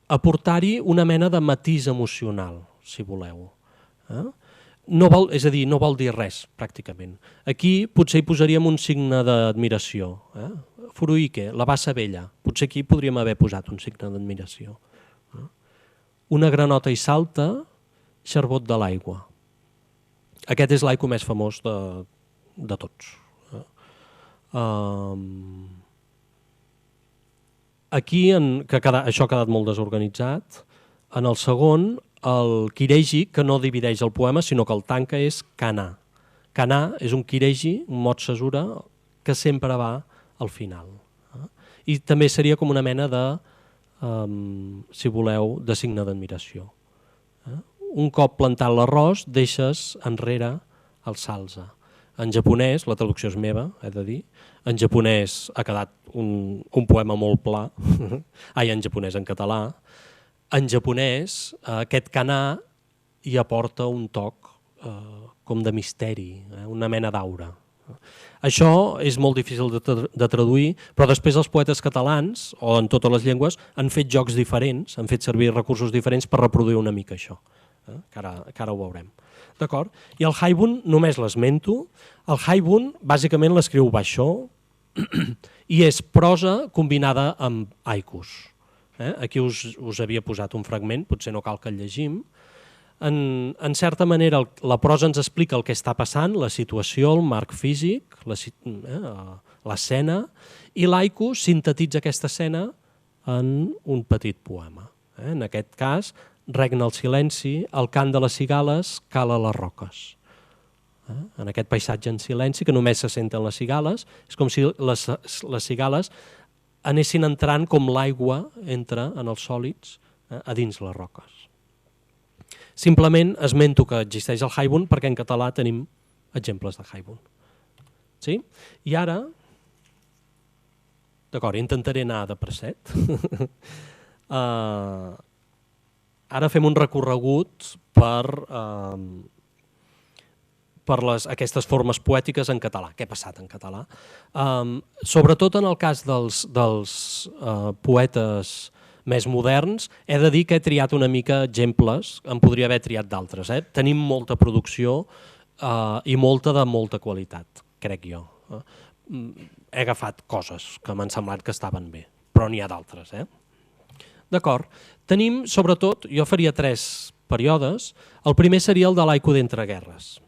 aportar-hi una mena de matís emocional, si voleu. És a dir, no vol dir res, pràcticament. Aquí potser hi posaríem un signe d'admiració. Furuike, la bassa vella. Potser aquí podríem haver posat un signe d'admiració. Una granota hi salta, xarbot de l'aigua. Aquest és l'haiku més famós de tots. Aquí, això ha quedat molt desorganitzat, en el segon, el kireji, que no divideix el poema, sinó que el tanca, és kana. Kana és un kireji, un mot cesura, que sempre va al final. I també seria com una mena de, si voleu, de signe d'admiració. Un cop plantat l'arròs, deixes enrere el salsa. En japonès, la traducció és meva, he de dir, en japonès ha quedat un poema molt pla, en japonès, en català. En japonès, aquest kana hi aporta un toc com de misteri, una mena d'aura. Això és molt difícil de traduir, però després els poetes catalans, o en totes les llengües, han fet jocs diferents, han fet servir recursos diferents per reproduir una mica això, que ara ho veurem. D'acord? I el haibun només l'esmento. El haibun bàsicament l'escriu Basho i és prosa combinada amb haikus. Aquí us havia posat un fragment, potser no cal que el llegim. En certa manera, la prosa ens explica el que està passant, la situació, el marc físic, l'escena, i l'haiku sintetitza aquesta escena en un petit poema. En aquest cas, regna el silenci, el cant de les cigales cala les roques. En aquest paisatge en silenci, que només se senten les cigales, és com si les cigales anessin entrant com l'aigua entra en els sòlids a dins les roques. Simplement esmento que existeix el Haibun perquè en català tenim exemples de Haibun. Sí? I ara, d'acord, intentaré anar de preset. Ara fem un recorregut per aquestes formes poètiques en català. Què ha passat en català? Sobretot en el cas dels poetes més moderns, he de dir que he triat una mica exemples, en podria haver triat d'altres. Tenim molta producció i molta de molta qualitat, crec jo. He agafat coses que m'han semblat que estaven bé, però n'hi ha d'altres. D'acord. Tenim, sobretot, jo faria 3 períodes. El primer seria el de l'haiku d'entreguerres.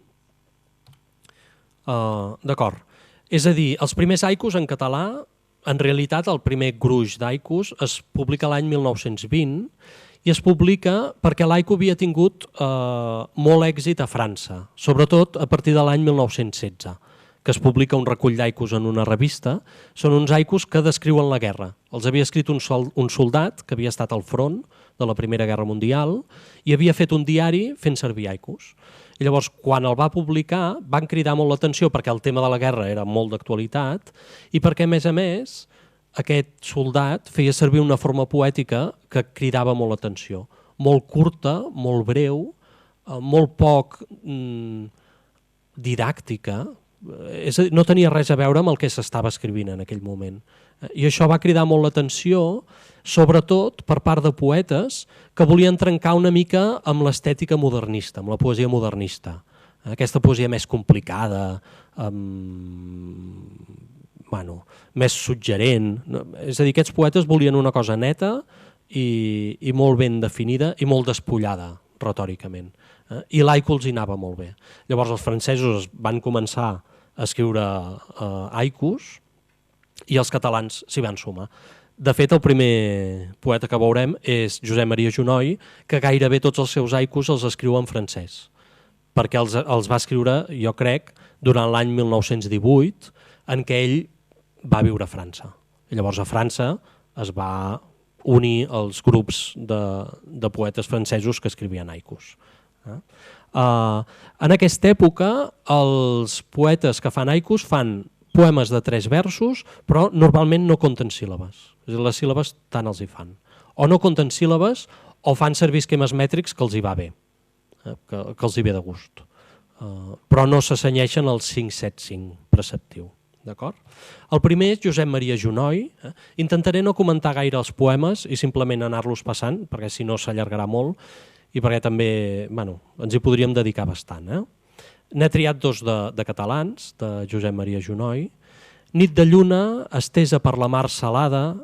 D'acord. És a dir, els primers haikus en català, en realitat el primer gruix d'haikus es publica l'any 1920 i es publica perquè l'haiku havia tingut molt èxit a França, sobretot a partir de l'any 1916, que es publica un recull d'haikus en una revista. Són uns haikus que descriuen la guerra. Els havia escrit un soldat que havia estat al front de la Primera Guerra Mundial i havia fet un diari fent servir haikus. I llavors, quan el va publicar, van cridar molt l'atenció perquè el tema de la guerra era molt d'actualitat i perquè, a més, aquest soldat feia servir una forma poètica que cridava molt l'atenció. Molt curta, molt breu, molt poc didàctica, és a dir, no tenia res a veure amb el que s'estava escrivint en aquell moment. I això va cridar molt l'atenció, sobretot per part de poetes que volien trencar una mica amb l'estètica modernista, amb la poesia modernista. Aquesta poesia més complicada, més suggerent. És a dir, aquests poetes volien una cosa neta i molt ben definida i molt despullada retòricament. I l'haiku els hi anava molt bé. Llavors els francesos van començar a escriure haikus i els catalans s'hi van sumar. De fet, el primer poeta que veurem és Josep Maria Junoy, que gairebé tots els seus haikus els escriu en francès, perquè els va escriure, jo crec, durant l'any 1918, en què ell va viure a França. I llavors a França es va unir els grups de poetes francesos que escrivien haikus. En aquesta època, els poetes que fan haikus fan poemes de 3 versos, però normalment no compten síl·labes. Les síl·labes tant els hi fan. O no compten síl·labes o fan servir esquemes mètrics que els hi va bé, que els hi ve de gust. Però no s'assenyeixen al 5-7-5 preceptiu. El primer és Josep Maria Junoy. Intentaré no comentar gaire els poemes i simplement anar-los passant, perquè si no s'allargarà molt i perquè també ens hi podríem dedicar bastant. N'he triat 2 de catalans, de Josep Maria Junoy. Nit de lluna, estesa per la mar salada,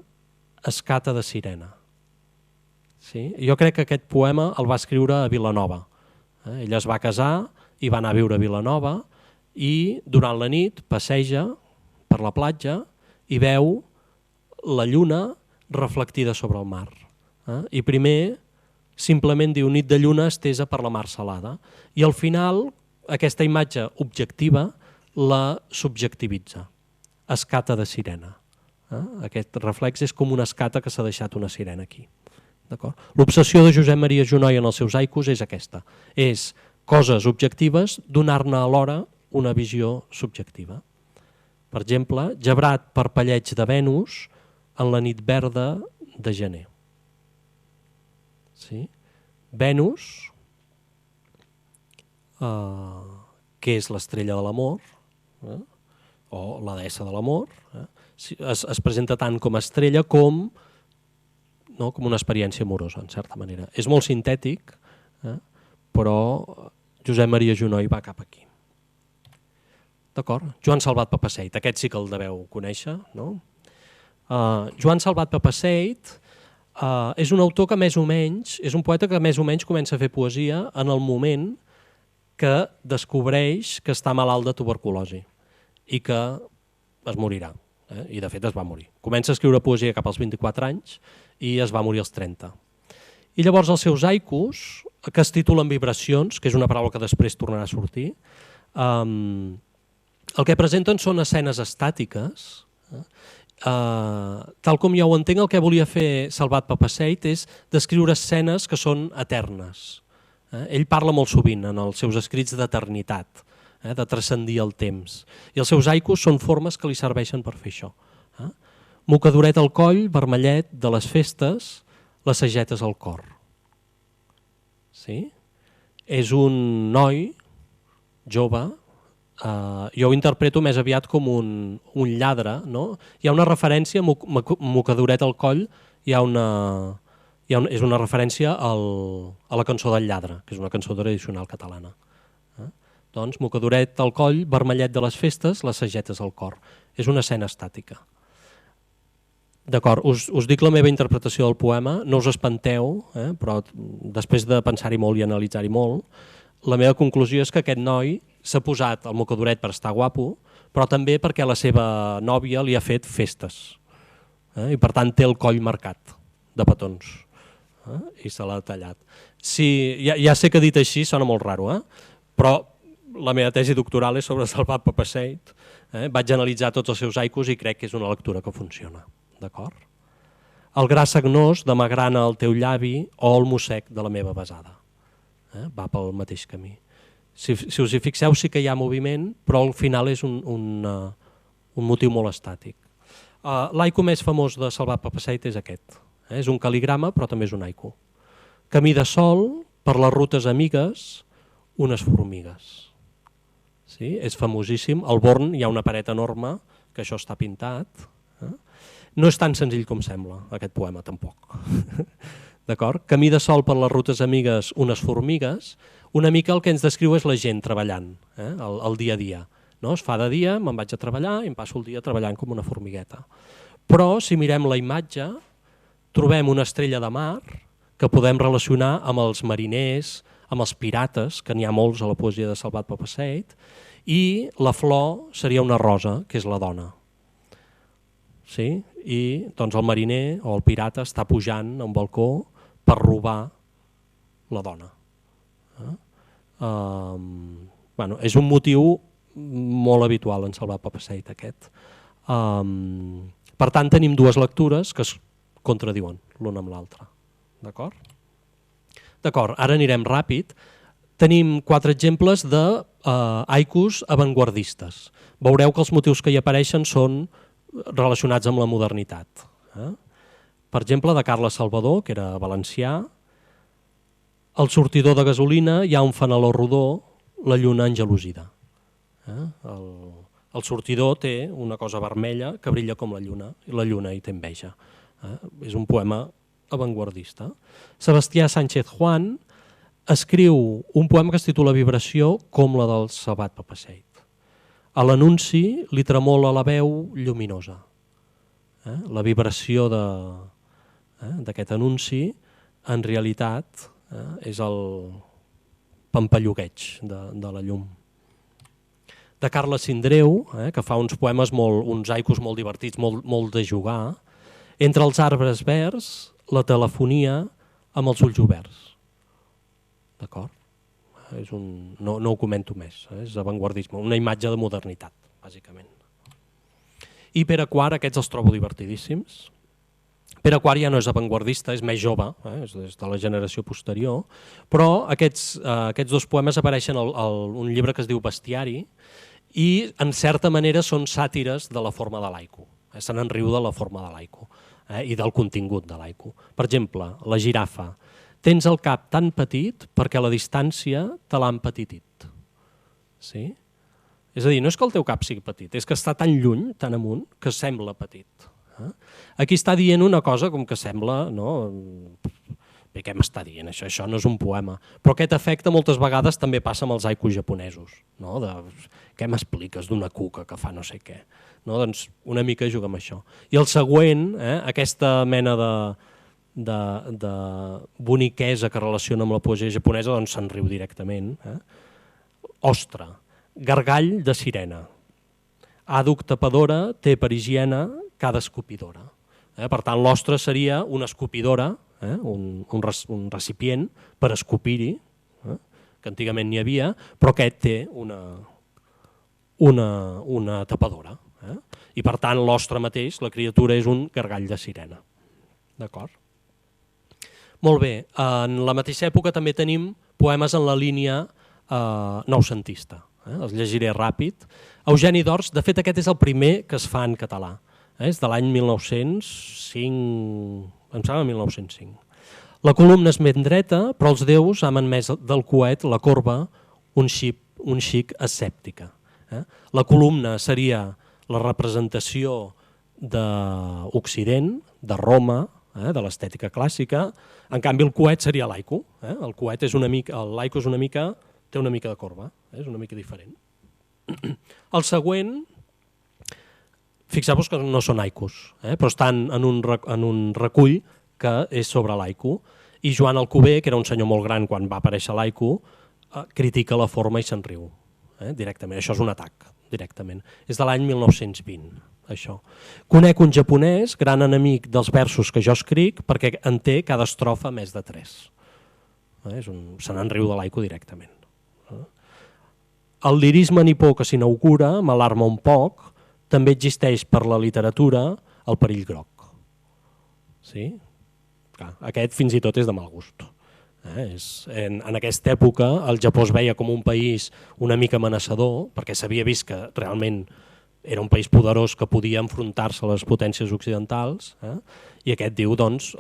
escata de sirena. Jo crec que aquest poema el va escriure a Vilanova. Ell es va casar i va anar a viure a Vilanova i durant la nit passeja per la platja i veu la lluna reflectida sobre el mar. I primer simplement diu nit de lluna estesa per la mar salada i al final aquesta imatge objectiva la subjectivitza. Escata de sirena. Aquest reflex és com una escata que s'ha deixat una sirena aquí. L'obsessió de Josep Maria Junoy en els seus haikus és aquesta. És coses objectives, donar-ne alhora una visió subjectiva. Per exemple, gebrat per palleig de Venus en la nit verda de gener. Venus, que és l'estrella de l'amor, o la deessa de l'amor, es presenta tant com a estrella com una experiència amorosa, en certa manera. És molt sintètic, però Josep Maria Junoy va cap aquí. D'acord? Joan Salvat Papasseit, aquest sí que el deveu conèixer, no? Joan Salvat Papasseit és un autor que més o menys, és un poeta que més o menys comença a fer poesia en el moment que descobreix que està malalt de tuberculosi i que es morirà. I de fet es va morir. Comença a escriure poesia cap als 24 anys i es va morir als 30. I llavors els seus haikus, que es titulen vibracions, que és una paraula que després tornarà a sortir, el que presenten són escenes estàtiques. Tal com jo ho entenc, el que volia fer Salvat Papasseit és descriure escenes que són eternes. Ell parla molt sovint en els seus escrits d'eternitat, de transcendir el temps. I els seus haikus són formes que li serveixen per fer això. Mocadoret al coll, vermellet de les festes, les sagetes al cor. Sí? És un noi jove, jo ho interpreto més aviat com un lladre, no? Hi ha una referència, Mocadoret al coll, és una referència a la cançó del lladre, que és una cançó tradicional catalana. Doncs Mocadoret al coll, vermellet de les festes, les sagetes al cor. És una escena estàtica. D'acord, us dic la meva interpretació del poema, no us espanteu, però després de pensar-hi molt i analitzar-hi molt, la meva conclusió és que aquest noi s'ha posat el mocadoret per estar guapo, però també perquè la seva nòvia li ha fet festes. I per tant té el coll marcat de petons. I se l'ha tallat. Ja sé que dit així sona molt raro, però la meva tesi doctoral és sobre Salvat Papasseit. Vaig analitzar tots els seus haikus i crec que és una lectura que funciona. D'acord? El gra sagnós demagrana el teu llavi o el mossec de la meva besada. Va pel mateix camí. Si us hi fixeu sí que hi ha moviment, però al final és un motiu molt estàtic. L'haiku més famós de Salvat Papasseit és aquest. És un cal·ligrama, però també és un haiku. Camí de sol, per les rutes amigues, unes formigues. Sí? És famosíssim. Al Born hi ha una paret enorme, que això està pintat. No és tan senzill com sembla, aquest poema, tampoc. D'acord? Camí de sol per les rutes amigues, unes formigues. Una mica el que ens descriu és la gent treballant, el dia a dia. Es fa de dia, me'n vaig a treballar i em passo el dia treballant com una formigueta. Però, si mirem la imatge, trobem una estrella de mar que podem relacionar amb els mariners, amb els pirates, que n'hi ha molts a la poesia de Salvat Papasseit, i la flor seria una rosa, que és la dona. Sí? I doncs el mariner o el pirata està pujant a un balcó per robar la dona. És un motiu molt habitual en Salvat Papasseit aquest. Per tant, tenim dues lectures que es contradiuen l'una amb l'altra. D'acord? D'acord, ara anirem ràpid. Tenim 4 exemples de haikus avantguardistes. Veureu que els motius que hi apareixen són relacionats amb la modernitat. Per exemple, de Carles Salvador, que era valencià, al sortidor de gasolina hi ha un fanaló rodó, la lluna engelosida. El sortidor té una cosa vermella que brilla com la lluna hi té enveja. És un poema avantguardista. Sebastià Sánchez Juan escriu un poema que es titula Vibració, com la del Salvat Papasseit. A l'anunci li tremola la veu lluminosa. La vibració d'aquest anunci en realitat és el pampallugueig de la llum. De Carles Sindreu, que fa uns poemes, uns haikus molt divertits, molt de jugar. Entre els arbres verds, la telefonia amb els ulls oberts. D'acord? No ho comento més, és avantguardisme, una imatge de modernitat, bàsicament. I Pere Quart, aquests els trobo divertidíssims. Pere Quart ja no és avantguardista, és més jove, és de la generació posterior, però aquests 2 poemes apareixen en un llibre que es diu Bestiari i en certa manera són sàtires de la forma de l'haiku. Se n'en riu de la forma de l'haiku i del contingut de l'haiku. Per exemple, la girafa. Tens el cap tan petit perquè la distància te l'ha empetitit. Sí? És a dir, no és que el teu cap sigui petit, és que està tan lluny, tan amunt, que sembla petit. Aquí està dient una cosa com que sembla... Bé, què m'està dient això? Això no és un poema. Però aquest efecte moltes vegades també passa amb els haikus japonesos. Què m'expliques d'una cuca que fa no sé què? Doncs una mica juga amb això. I el següent, aquesta mena de boniquesa que relaciona amb la poesia japonesa, doncs se'n riu directament. Ostra, gargall de sirena. Àduc tapadora té per higiene cada escopidora. Per tant, l'ostra seria una escopidora, un recipient per escopir-hi, que antigament n'hi havia, però aquest té una tapadora. I per tant l'ostre mateix, la criatura, és un gargall de sirena. D'acord? Molt bé, en la mateixa època també tenim poemes en la línia noucentista. Els llegiré ràpid. Eugeni d'Ors, de fet aquest és el primer que es fa en català. És de l'any 1905, em sembla 1905. La columna és ben dreta, però els déus han enmès del coet la corba un xic escèptica. La columna seria la representació d'Occident, de Roma, de l'estètica clàssica. En canvi el coet seria l'aiku. El coet és una mica, l'aiku és una mica, té una mica de corba, és una mica diferent. El següent, fixeu-vos que no són aikus, però estan en un recull que és sobre l'aiku, i Joan Alcover, que era un senyor molt gran quan va aparèixer l'aiku, critica la forma i se'n riu directament. Això és un atac, directament. És de l'any 1920, això. Conec un japonès, gran enemic dels versos que jo escric, perquè en té cada estrofa més de 3. Se n'en riu de l'aiku directament. El lirisme nipó que s'inaugura m'alarma un poc, també existeix per la literatura el perill groc. Sí? Clar, aquest fins i tot és de mal gust. En aquesta època el Japó es veia com un país una mica amenaçador, perquè s'havia vist que realment era un país poderós que podia enfrontar-se a les potències occidentals, i aquest diu, doncs,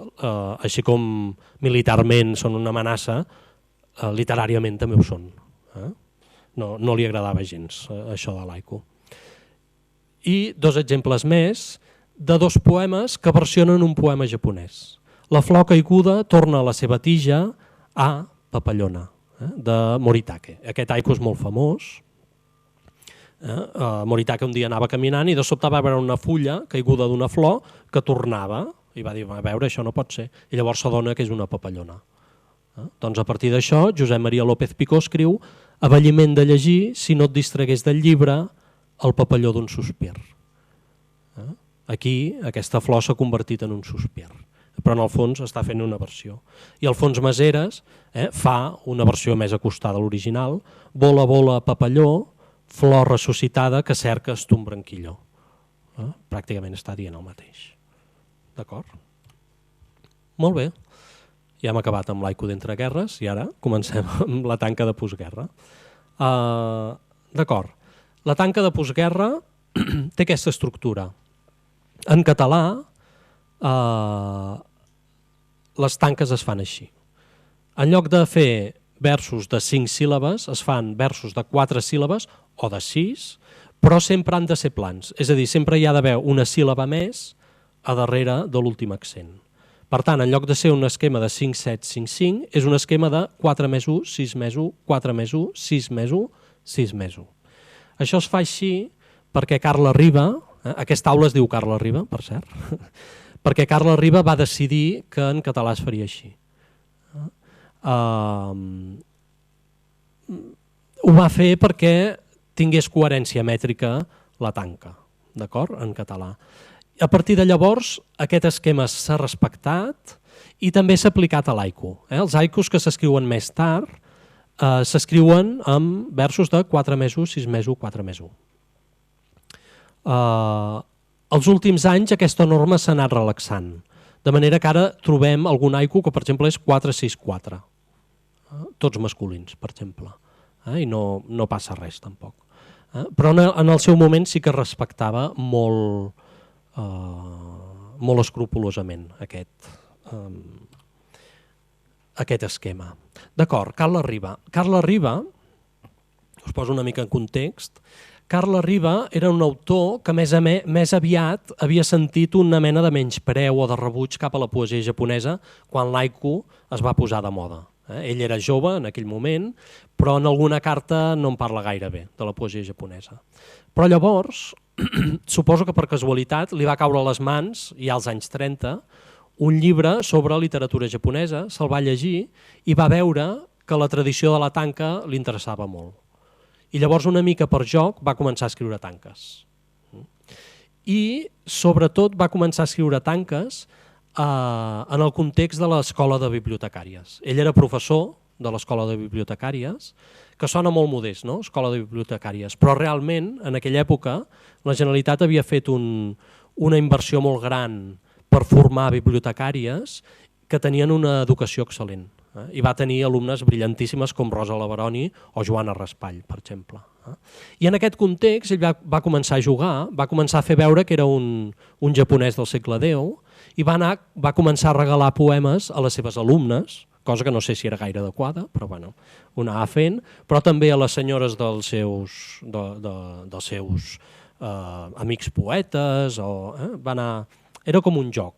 així com militarment són una amenaça, literàriament també ho són. No li agradava gens això de l'aiku. I 2 exemples més de 2 poemes que versionen un poema japonès. La flor caiguda torna a la seva tija a papallona, de Moritake. Aquest haiku és molt famós. Moritake un dia anava caminant i de sobte va veure una fulla caiguda d'una flor que tornava i va dir, a veure, això no pot ser. I llavors s'adona que és una papallona. Doncs a partir d'això, Josep Maria López Picó escriu avelliment de llegir, si no et distragués del llibre, el papalló d'un sospir. Aquí aquesta flor s'ha convertit en un sospir, però en el fons està fent una versió. I Alfons Maseres fa una versió més acostada a l'original, vola, vola, papalló, flor ressuscitada que cerques ton branquilló. Pràcticament està dient el mateix. D'acord? Molt bé. Ja hem acabat amb l'haiku d'entreguerres i ara comencem amb la tanca de postguerra. D'acord. La tanca de postguerra té aquesta estructura. En català, les tanques es fan així. En lloc de fer versos de 5 síl·labes, es fan versos de 4 síl·labes o de 6, però sempre han de ser plans. És a dir, sempre hi ha d'haver una síl·laba més a darrere de l'últim accent. Per tant, en lloc de ser un esquema de 5, 7, 5, 5, és un esquema de 4 més 1, 6 més 1, 4 més 1, 6 més 1, 6 més 1. Això es fa així perquè Carles Riba, aquesta aula es diu Carles Riba, per cert, perquè Carles Riba va decidir que en català es faria així. Ho va fer perquè tingués coherència mètrica la tanca, d'acord, en català. A partir de llavors, aquest esquema s'ha respectat i també s'ha aplicat a l'haiku. Els haikus que s'escriuen més tard s'escriuen amb versos de 4 més 1, 6 més 1, 4 més 1. Els últims anys aquesta norma s'ha anat relaxant, de manera que ara trobem algun haiku que, per exemple, és 4, 6, 4. Tots masculins, per exemple, i no passa res tampoc. Però en el seu moment sí que respectava molt escrupolosament aquest esquema. D'acord, Carles Riba. Carles Riba, us poso una mica en context, Carles Riba era un autor que més aviat havia sentit una mena de menyspreu o de rebuig cap a la poesia japonesa quan l'haiku es va posar de moda. Ell era jove en aquell moment, però en alguna carta no en parla gaire bé de la poesia japonesa. Però llavors, suposo que per casualitat li va caure a les mans, ja als anys 30, un llibre sobre literatura japonesa, se'l va llegir i va veure que la tradició de la tanca li interessava molt. I llavors una mica per joc va començar a escriure tanques. I sobretot va començar a escriure tanques en el context de l'escola de bibliotecàries. Ell era professor de l'escola de bibliotecàries, que sona molt modest, no? Escola de bibliotecàries, però realment en aquella època la Generalitat havia fet una inversió molt gran per formar bibliotecàries que tenien una educació excel·lent. I va tenir alumnes brillantíssimes com Rosa Laveroni o Joana Raspall, per exemple. I en aquest context ell va començar a jugar, va començar a fer veure que era un japonès del segle X i va començar a regalar poemes a les seves alumnes, cosa que no sé si era gaire adequada, però bueno, ho anava fent, però també a les senyores dels seus amics poetes, era com un joc.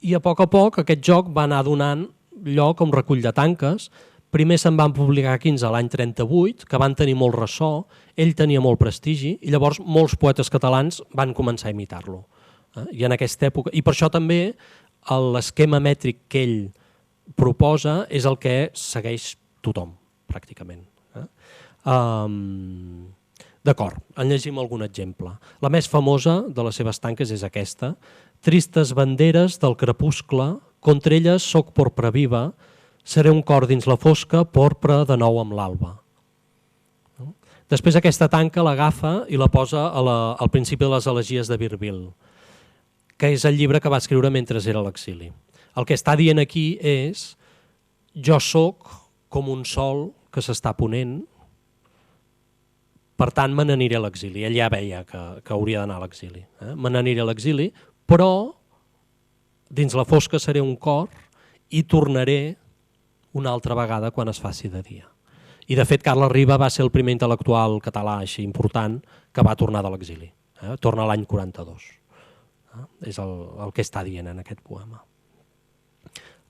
I a poc aquest joc va anar donant lloc a un recull de tanques. Primer se'n van publicar 15 l'any 38, que van tenir molt ressò, ell tenia molt prestigi, i llavors molts poetes catalans van començar a imitar-lo. I en aquesta època, i per això també l'esquema mètric que ell proposa és el que segueix tothom, pràcticament. D'acord, en llegim algun exemple. La més famosa de les seves tanques és aquesta: tristes banderes del crepuscle, contra elles soc porpra viva, seré un cor dins la fosca, porpra de nou amb l'alba. Després aquesta tanca l'agafa i la posa al principi de les elegies de Virbil, que és el llibre que va escriure mentre era a l'exili. El que està dient aquí és: jo soc com un sol que s'està ponent, per tant me n'aniré a l'exili. Ell ja veia que hauria d'anar a l'exili. Me n'aniré a l'exili, però dins la fosca seré un cor i tornaré una altra vegada quan es faci de dia. I de fet Carles Riba va ser el primer intel·lectual català així important que va tornar de l'exili. Torna l'any 42. És el que està dient en aquest poema.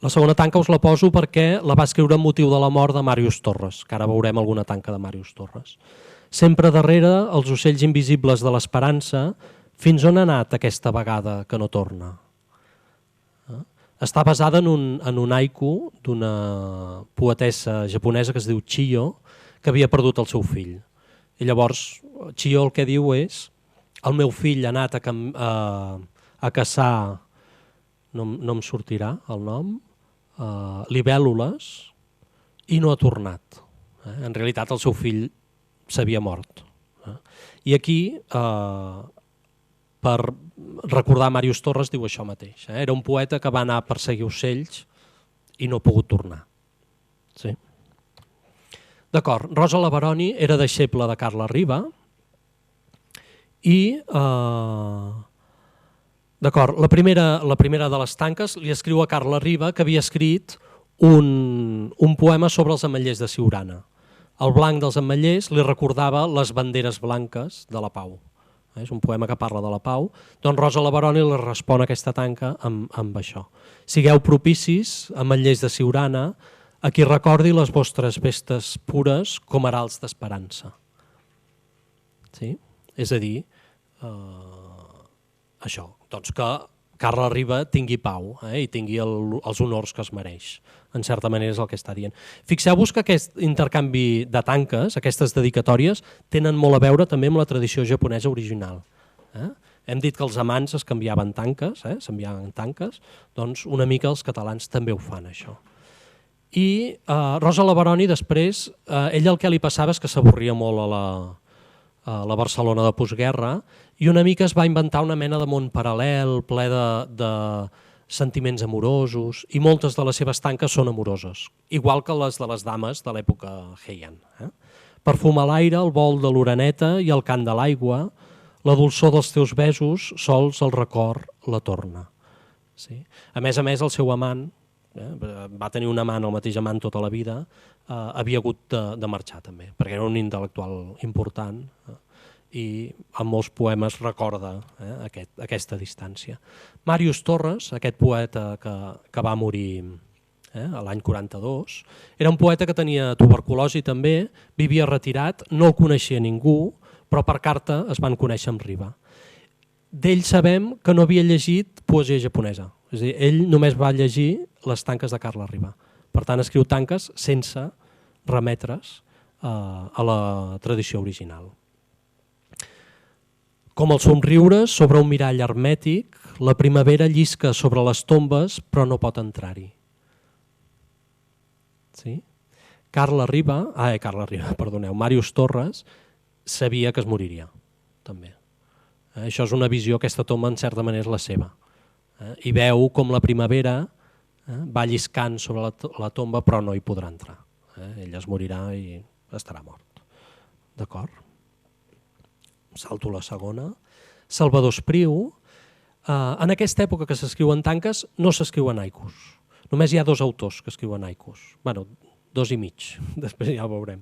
La segona tanca us la poso perquè la va escriure amb motiu de la mort de Màrius Torres, que ara veurem alguna tanca de Màrius Torres. Sempre darrere els ocells invisibles de l'esperança, fins on ha anat aquesta vegada que no torna? Està basada en un haiku d'una poetessa japonesa que es diu Chiyo, que havia perdut el seu fill. I llavors Chiyo el que diu és: el meu fill ha anat a caçar, no em sortirà el nom, libèl·lules, i no ha tornat. En realitat el seu fill s'havia mort. I aquí, per recordar Màrius Torres, diu això mateix. Era un poeta que va anar a perseguir ocells i no ha pogut tornar. Sí. D'acord, Rosa Laveroni era deixeble de Carles Riba i d'acord, la primera de les tanques li escriu a Carles Riba, que havia escrit un poema sobre els ametllers de Siurana. El blanc dels ametllers li recordava les banderes blanques de la pau. És un poema que parla de la pau. Doncs Rosa Laveroni li respon a aquesta tanca amb això. Sigueu propicis, ametllers de Siurana, a qui recordi les vostres vestes pures com arals d'esperança. Sí? És a dir, això, doncs que Carles Riba tingui pau i tingui els honors que es mereix. En certa manera és el que està dient. Fixeu-vos que aquest intercanvi de tanques, aquestes dedicatòries, tenen molt a veure també amb la tradició japonesa original. Hem dit que els amants es canviaven tanques, s'enviaven tanques, doncs una mica els catalans també ho fan, això. I Rosa Laveroni després, ella el que li passava és que s'avorria molt a la Barcelona de postguerra i una mica es va inventar una mena de món paral·lel, ple de sentiments amorosos, i moltes de les seves tanques són amoroses, igual que les de les dames de l'època Heian. Perfuma l'aire, el vol de l'oreneta i el cant de l'aigua, la dolçor dels teus besos, sols el record la torna. A més, el seu amant, va tenir un amant, el mateix amant tota la vida, havia hagut de marxar també, perquè era un intel·lectual important i en molts poemes recorda aquesta distància. Màrius Torres, aquest poeta que va morir l'any 42, era un poeta que tenia tuberculosi també, vivia retirat, no el coneixia ningú, però per carta es van conèixer amb Riba. D'ell sabem que no havia llegit poesia japonesa, és a dir, ell només va llegir les tanques de Carles Riba. Per tant, escriu tanques sense remetre's a la tradició original. Com els somriures sobre un mirall hermètic, La primavera llisca sobre les tombes però no pot entrar-hi. Sí? Màrius Torres sabia que es moriria, també. Això és una visió, aquesta tomba en certa manera és la seva. I veu com la primavera va lliscant sobre la tomba però no hi podrà entrar. Ell es morirà i estarà mort. D'acord? Salto a la segona. Salvador Espriu. En aquesta època que s'escriuen tanques no s'escriuen haikus. Només hi ha 2 autors que escriuen haikus. Bueno, 2 i mig, després ja ho veurem.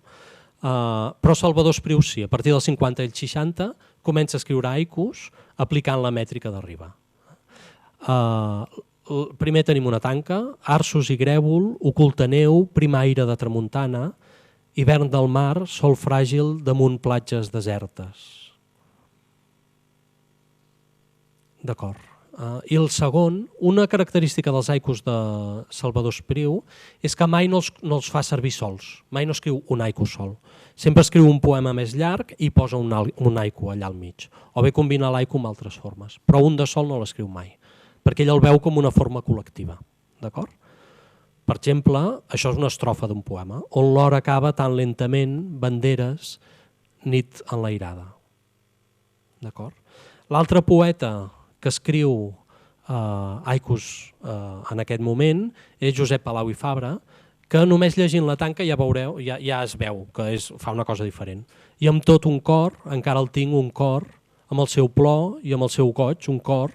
Però Salvador Espriu sí, a partir dels 50 i els 60 comença a escriure haikus aplicant la mètrica de Riba. Primer tenim una tanca, arços i grèvol, oculta neu, primaire de tramuntana, hivern del mar, sol fràgil damunt platges desertes. D'acord. I el segon, una característica dels haikus de Salvador Espriu és que mai no els fa servir sols, mai no escriu un haiku sol. Sempre escriu un poema més llarg i posa un haiku allà al mig, o bé combina l'haiku amb altres formes, però un de sol no l'escriu mai, perquè ell el veu com una forma col·lectiva. D'acord? Per exemple, això és una estrofa d'un poema, on l'hora acaba tan lentament, banderes, nit enlairada. D'acord? L'altre poeta que escriu haikus en aquest moment és Josep Palau i Fabra, que només llegint la tanca ja veureu, ja es veu que fa una cosa diferent. I amb tot un cor, encara el tinc, un cor, amb el seu plor i amb el seu goig, un cor,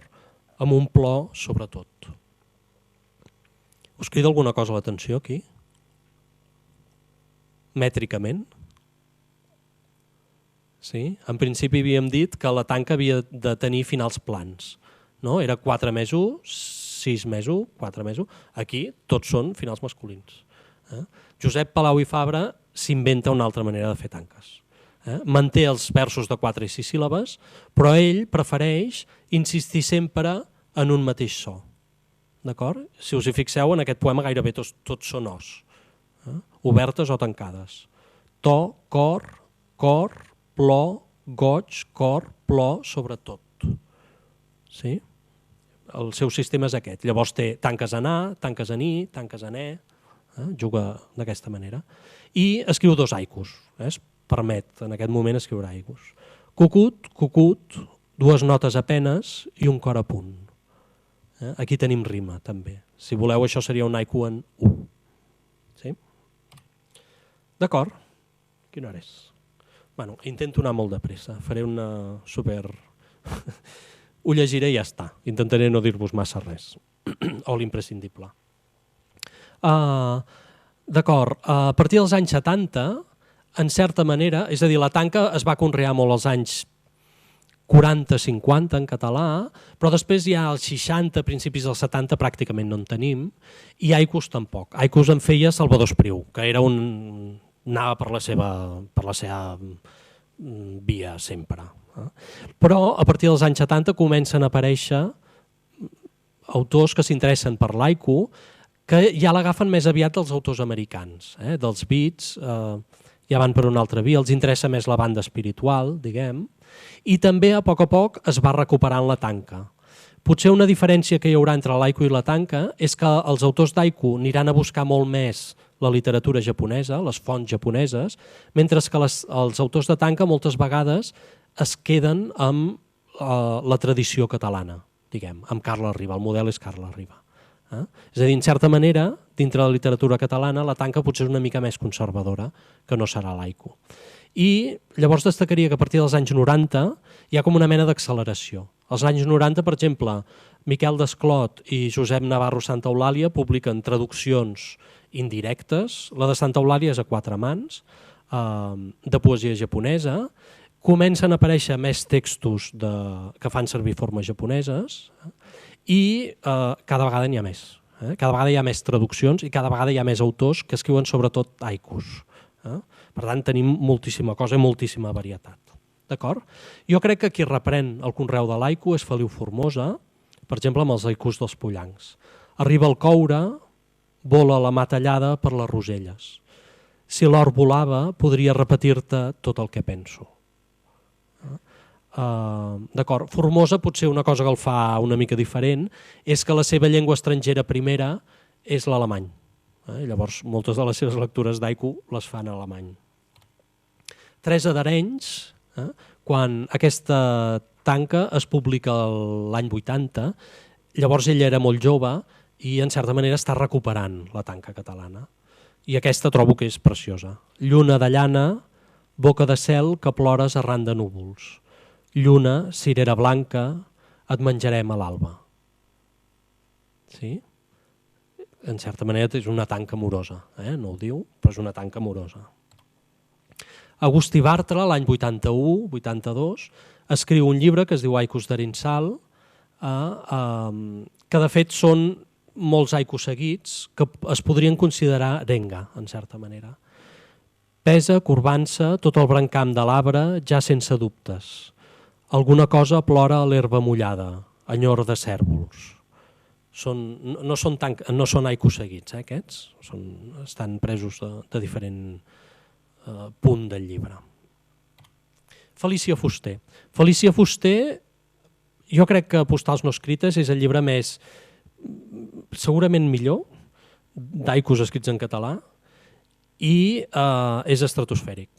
amb un plor sobretot. Us crida alguna cosa a l'atenció aquí? Mètricament? Sí? En principi havíem dit que la tanca havia de tenir finals plans. No? Era 4 més 1, 6 més 1, 4 més 1. Aquí tots són finals masculins. Josep Palau i Fabra s'inventa una altra manera de fer tanques. Manté els versos de 4 i 6 síl·labes, però ell prefereix insistir sempre en un mateix so. D'acord? Si us hi fixeu, en aquest poema gairebé tots són os, obertes o tancades. To, cor, plor, goig, cor, plor, sobretot. Sí? El seu sistema és aquest. Llavors té tanques en A, tanques en I, tanques en E, juga d'aquesta manera. I escriu 2 haikus, es permet en aquest moment escriure haikus. Cucut, cucut, 2 notes a penes i un cor a punt. Aquí tenim rima també. Si voleu, això seria un haiku en U. Sí? D'acord. Quina hora és? Bueno, intento anar molt de pressa. Faré una super... Ho llegiré i ja està. Intentaré no dir-vos massa res. O l'imprescindible. D'acord. A partir dels anys 70, en certa manera, és a dir, la tanca es va conrear molt als anys 40-50 en català, però després ja als 60, principis dels 70 pràcticament no en tenim, i haikus tampoc. Haikus en feia Salvador Espriu, que era anava per la seva via sempre. Però a partir dels anys 70 comencen a aparèixer autors que s'interessen per l'haiku, que ja l'agafen més aviat dels autors americans, dels beats, ja van per una altra via, els interessa més la banda espiritual, diguem, i també a poc es va recuperant la tanca. Potser una diferència que hi haurà entre l'haiku i la tanca és que els autors d'haiku aniran a buscar molt més la literatura japonesa, les fonts japoneses, mentre que els autors de tanca moltes vegades es queden amb la tradició catalana, diguem, amb Carles Riba, el model és Carles Riba. És a dir, en certa manera, dintre la literatura catalana, la tanca potser és una mica més conservadora que no serà l'haiku. I llavors destacaria que a partir dels anys 90 hi ha com una mena d'acceleració. Als anys 90, per exemple, Miquel Desclot i Josep Navarro Santa Eulàlia publiquen traduccions indirectes, la de Santa Eulàlia és a 4 mans, de poesia japonesa. Comencen a aparèixer més textos que fan servir formes japoneses i cada vegada n'hi ha més. Cada vegada hi ha més traduccions i cada vegada hi ha més autors que escriuen sobretot haikus. Per tant, tenim moltíssima cosa i moltíssima varietat. D'acord? Jo crec que qui reprèn el conreu de l'haiku és Feliu Formosa, per exemple, amb els haikus dels pollancs. Arriba el coure, vola la mà tallada per les roselles. Si l'or volava, podria repetir-te tot el que penso. D'acord. Formosa potser una cosa que el fa una mica diferent és que la seva llengua estrangera primera és l'alemany. Llavors moltes de les seves lectures d'haiku les fa en alemany. Teresa d'Arenys, quan aquesta tanca es publica l'any 80, llavors ella era molt jove i en certa manera està recuperant la tanca catalana. I aquesta trobo que és preciosa. Lluna de llana, boca de cel que plores arran de núvols. Lluna, cirera blanca, et menjarem a l'alba. Sí? En certa manera és una tanca amorosa, no ho diu, però és una tanca amorosa. Agustí Bartra, l'any 81-82, escriu un llibre que es diu Haikus d'Arinsal, que de fet són molts haikus seguits que es podrien considerar renga, en certa manera. Pesa, corbant-se, tot el brancam de l'arbre, ja sense dubtes. Alguna cosa plora a l'herba mullada, enyor de cèrvols. No són haikus seguits, aquests. Estan presos de diferent punt del llibre. Felícia Fuster. Felícia Fuster, jo crec que Postals no escrites és el llibre més, segurament millor, d'haikus escrits en català, i és estratosfèric.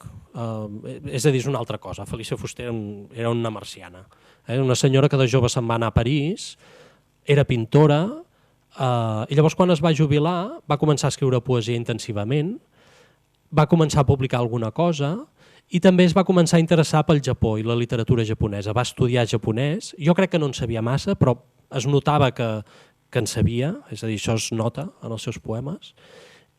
És a dir, és una altra cosa. Felícia Fuster era una marciana. Una senyora que de jove se'n va anar a París, era pintora, i llavors quan es va jubilar va començar a escriure poesia intensivament, va començar a publicar alguna cosa i també es va començar a interessar pel Japó i la literatura japonesa. Va estudiar japonès, jo crec que no en sabia massa, però es notava que en sabia, és a dir, això es nota en els seus poemes,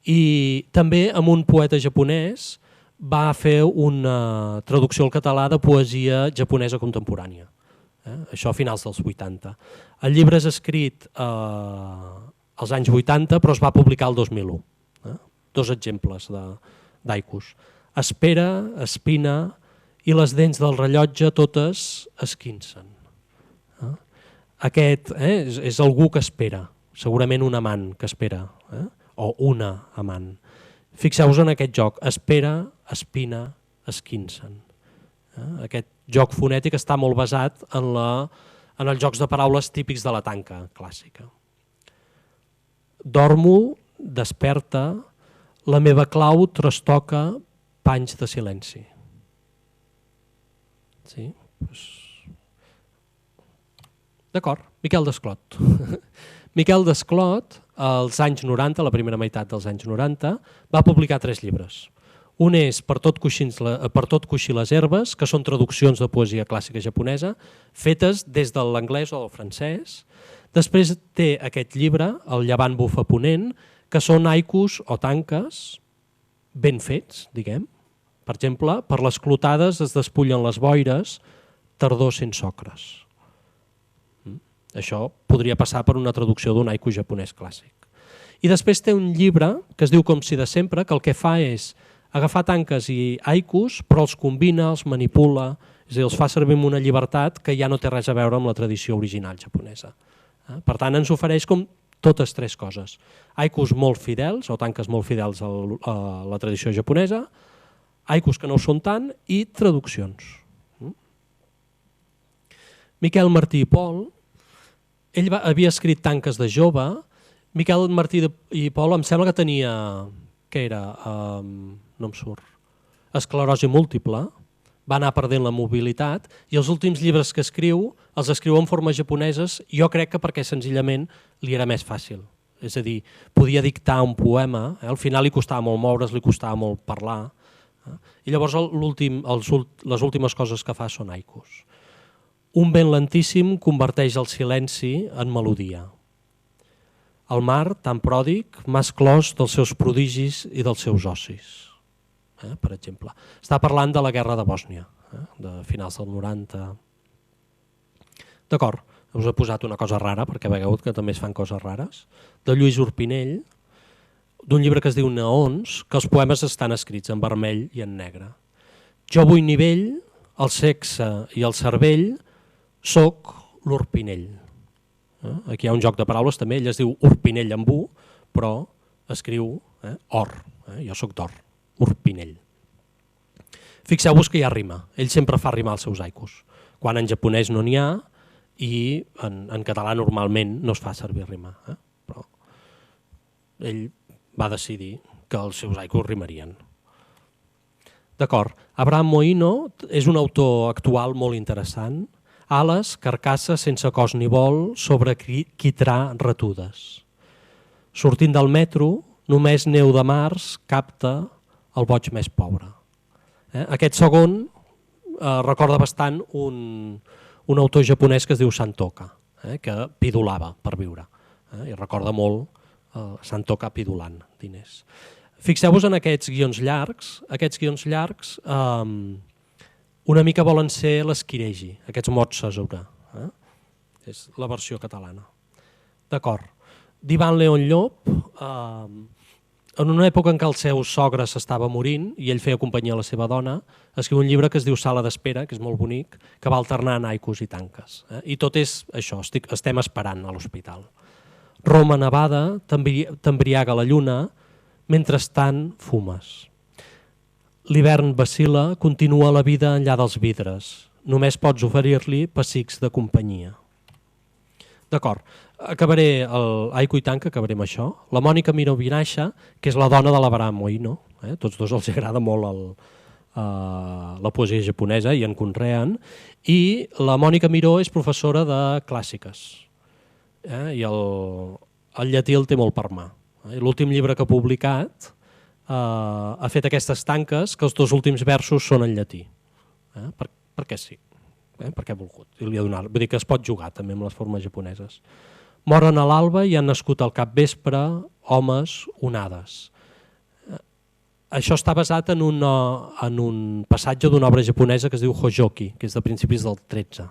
i també amb un poeta japonès va fer una traducció al català de poesia japonesa contemporània, això a finals dels 80. El llibre és escrit als anys 80 però es va publicar el 2001. Dos exemples d'haikus. Espera, espina i les dents del rellotge totes esquincen. Aquest és algú que espera, segurament un amant que espera, o una amant. Fixeu-vos en aquest joc, espera, espina, esquincen. Aquest joc fonètic està molt basat en els jocs de paraules típics de la tanca clàssica. Dormo, desperta, la meva clau trastoca panys de silenci. Sí? D'acord, Miquel Desclot. Miquel Desclot, als anys 90, la primera meitat dels anys 90, va publicar 3 llibres. Un és Per tot coixir les herbes, que són traduccions de poesia clàssica japonesa, fetes des de l'anglès o del francès. Després té aquest llibre, El llevant bufa ponent, que són haikus o tanques ben fets, diguem. Per exemple, per les clotades es despullen les boires, tardor sense ocres. Això podria passar per una traducció d'un haiku japonès clàssic. I després té un llibre que es diu Com si de sempre, que el que fa és agafar tanques i haikus, però els combina, els manipula, és a dir, els fa servir amb una llibertat que ja no té res a veure amb la tradició original japonesa. Per tant, ens ofereix com totes 3 coses. Haikus molt fidels, o tanques molt fidels a la tradició japonesa, haikus que no ho són tant, i traduccions. Miquel Martí i Pol, ell havia escrit tanques de jove. Miquel Martí i Pol em sembla que tenia, què era? No em surt. Esclerosi múltiple, va anar perdent la mobilitat i els últims llibres que escriu els escriu en formes japoneses, jo crec que perquè senzillament li era més fàcil. És a dir, podia dictar un poema, al final li costava molt moure's, li costava molt parlar, i llavors les últimes coses que fa són haikus. Un vent lentíssim converteix el silenci en melodia. El mar, tan pròdig, m'ha esclòs dels seus prodigis i dels seus ocis. Per exemple. Està parlant de la guerra de Bòsnia, de finals del 90. D'acord, us he posat una cosa rara, perquè veieu que també es fan coses rares, de Lluís Urpinell, d'un llibre que es diu Neons, que els poemes estan escrits en vermell i en negre. Jo vull nivell, el sexe i el cervell, soc l'Urpinell. Aquí hi ha un joc de paraules també, ell es diu Urpinell amb U, però escriu or, jo soc d'or, Urpinell. Fixeu-vos que hi ha rima. Ell sempre fa rimar els seus haikus. Quan en japonès no n'hi ha i en català normalment no es fa servir rima. Però ell va decidir que els seus haikus rimarien. D'acord. Abraham Moino és un autor actual molt interessant. Ales, carcassa sense cos ni vol, sobre quitrà retudes. Sortint del metro, només neu de març capta el boig més pobre. Aquest segon recorda bastant un autor japonès que es diu Santoka, que pidolava per viure. I recorda molt Santoka pidolant diners. Fixeu-vos en aquests guions llargs. Aquests guions llargs una mica volen ser l'esquireji, aquests mots Sesura. És la versió catalana. D'acord. D'Ivan León Llop, en una època en què el seu sogre s'estava morint i ell feia companyia a la seva dona, escriu un llibre que es diu Sala d'espera, que és molt bonic, que va alternant haikus i tanques. I tot és això, estem esperant a l'hospital. Roma nevada, t'embriaga la lluna, mentrestant fumes. L'hivern vacila, continua la vida enllà dels vidres. Només pots oferir-li pessics de companyia. D'acord, acabaré el haiku i tanca, acabaré amb això. La Mònica Miró Vinaixa, que és la dona de l'Abraham Moino, tots dos els agrada molt la poesia japonesa i en conreen, i la Mònica Miró és professora de clàssiques, i el llatí el té molt per mà. L'últim llibre que ha publicat ha fet aquestes tanques que els dos últims versos són en llatí. Perquè sí, perquè ha volgut. Vull dir que es pot jugar també amb les formes japoneses. Moren a l'alba i han nascut al capvespre homes onades. Això està basat en un passatge d'una obra japonesa que es diu Hojoki, que és de principis del 13.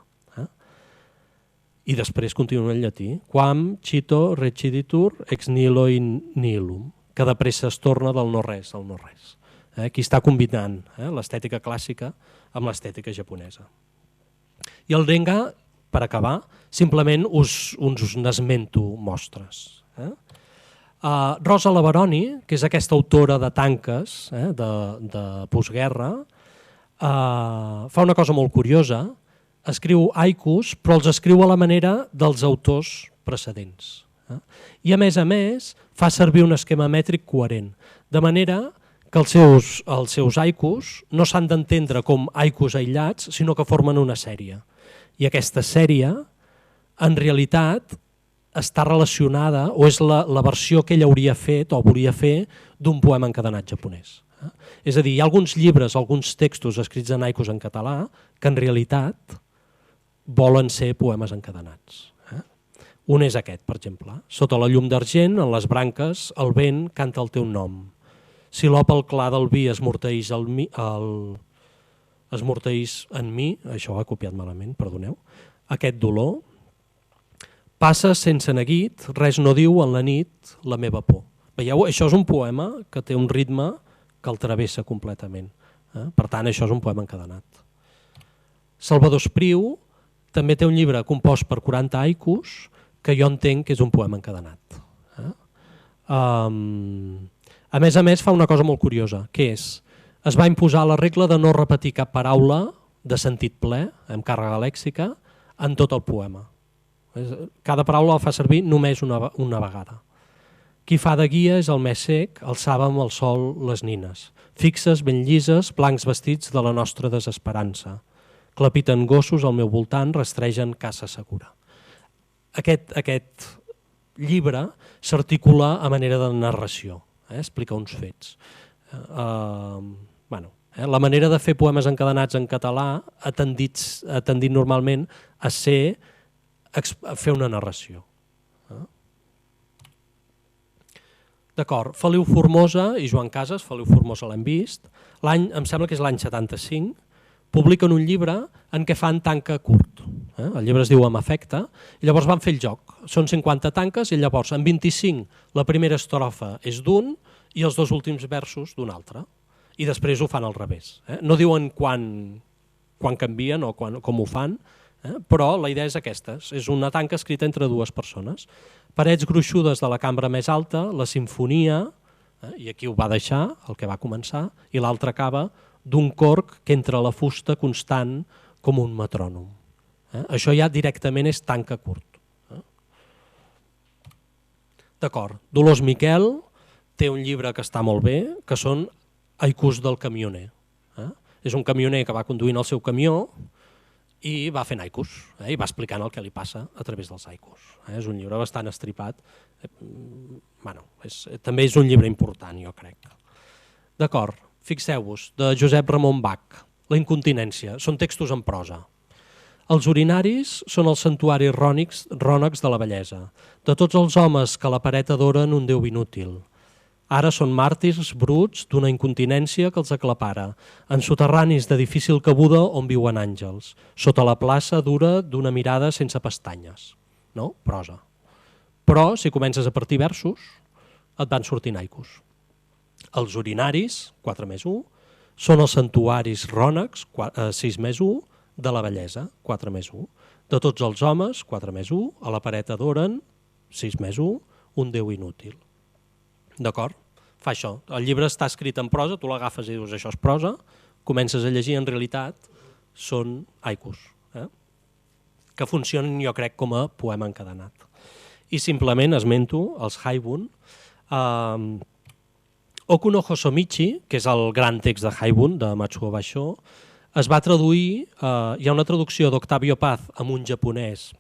I després continua en llatí. Quam cito reciditur ex nihilo in nihilum, que de pressa es torna del no-res al no-res. Aquí està combinant l'estètica clàssica amb l'estètica japonesa. I el Renga, per acabar, simplement us n'esmento mostres. Rosa Lavaroni, que és aquesta autora de tanques, de postguerra, fa una cosa molt curiosa. Escriu haikus, però els escriu a la manera dels autors precedents. I a més, fa servir un esquema mètric coherent, de manera que els seus haikus no s'han d'entendre com haikus aïllats, sinó que formen una sèrie. I aquesta sèrie, en realitat, està relacionada, o és la versió que ell hauria fet o volia fer d'un poema encadenat japonès. És a dir, hi ha alguns llibres, alguns textos escrits en haikus en català que en realitat volen ser poemes encadenats. Un és aquest, per exemple. Sota la llum d'argent, en les branques, el vent canta el teu nom. Si l'òpal clar del vi esmorteïs en mi, això ho he copiat malament, perdoneu, aquest dolor, passa sense neguit, res no diu en la nit la meva por. Veieu, això és un poema que té un ritme que el travessa completament. Per tant, això és un poema encadenat. Salvador Espriu també té un llibre compost per 40 haikus que jo entenc que és un poema encadenat. A més, fa una cosa molt curiosa, que es va imposar la regla de no repetir cap paraula de sentit ple, amb càrrega lèxica, en tot el poema. Cada paraula la fa servir només una vegada. Qui fa de guia és el més sec, alçava amb el sol les nines, fixes, ben llises, blancs vestits de la nostra desesperança. Clapiten gossos al meu voltant, rastregen caça segura. Aquest llibre s'articula a manera de narració, explica uns fets. La manera de fer poemes encadenats en català ha tendit normalment a fer una narració. D'acord, Feliu Formosa i Joan Casas, Feliu Formosa l'hem vist, em sembla que és l'any 75, publiquen un llibre en què fan tanca curt. El llibre es diu Amb afecte, i llavors van fer el joc. Són 50 tanques i llavors en 25 la primera estrofa és d'un i els dos últims versos d'un altre. I després ho fan al revés. No diuen quan canvien o com ho fan, però la idea és aquesta. És una tanca escrita entre dues persones. Parets gruixudes de la cambra més alta, la simfonia, i aquí ho va deixar, el que va començar, i l'altre acaba d'un corc que entra a la fusta constant com un metrònom. Això ja directament és tanca curt. D'acord, Dolors Miquel té un llibre que està molt bé, que són haikus del camioner. És un camioner que va conduint el seu camió i va fent haikus, i va explicant el que li passa a través dels haikus. És un llibre bastant estripat. També és un llibre important, jo crec. D'acord, fixeu-vos, de Josep Ramon Bach, La incontinència, són textos en prosa. Els urinaris són els santuaris rònecs de la bellesa, de tots els homes que a la paret adoren un déu inútil. Ara són màrtirs bruts d'una incontinència que els aclapara, en soterranis de difícil cabuda on viuen àngels, sota la plaça dura d'una mirada sense pestanyes. No? Prosa. Però, si comences a partir versos, et van sortint haikus. Els urinaris, 4+1, són els santuaris rònecs, 6+1, de la bellesa, 4+1. De tots els homes, 4+1, a la paret adoren, 6+1, un déu inútil. D'acord? Fa això. El llibre està escrit en prosa, tu l'agafes i dius això és prosa, comences a llegir, en realitat són haikus, que funcionen, jo crec, com a poema encadenat. I simplement esmento els haibun. Oku no Hosomichi, que és el gran text de haibun, de Matsuo Basho, es va traduir, hi ha una traducció d'Octavio Paz amb un japonès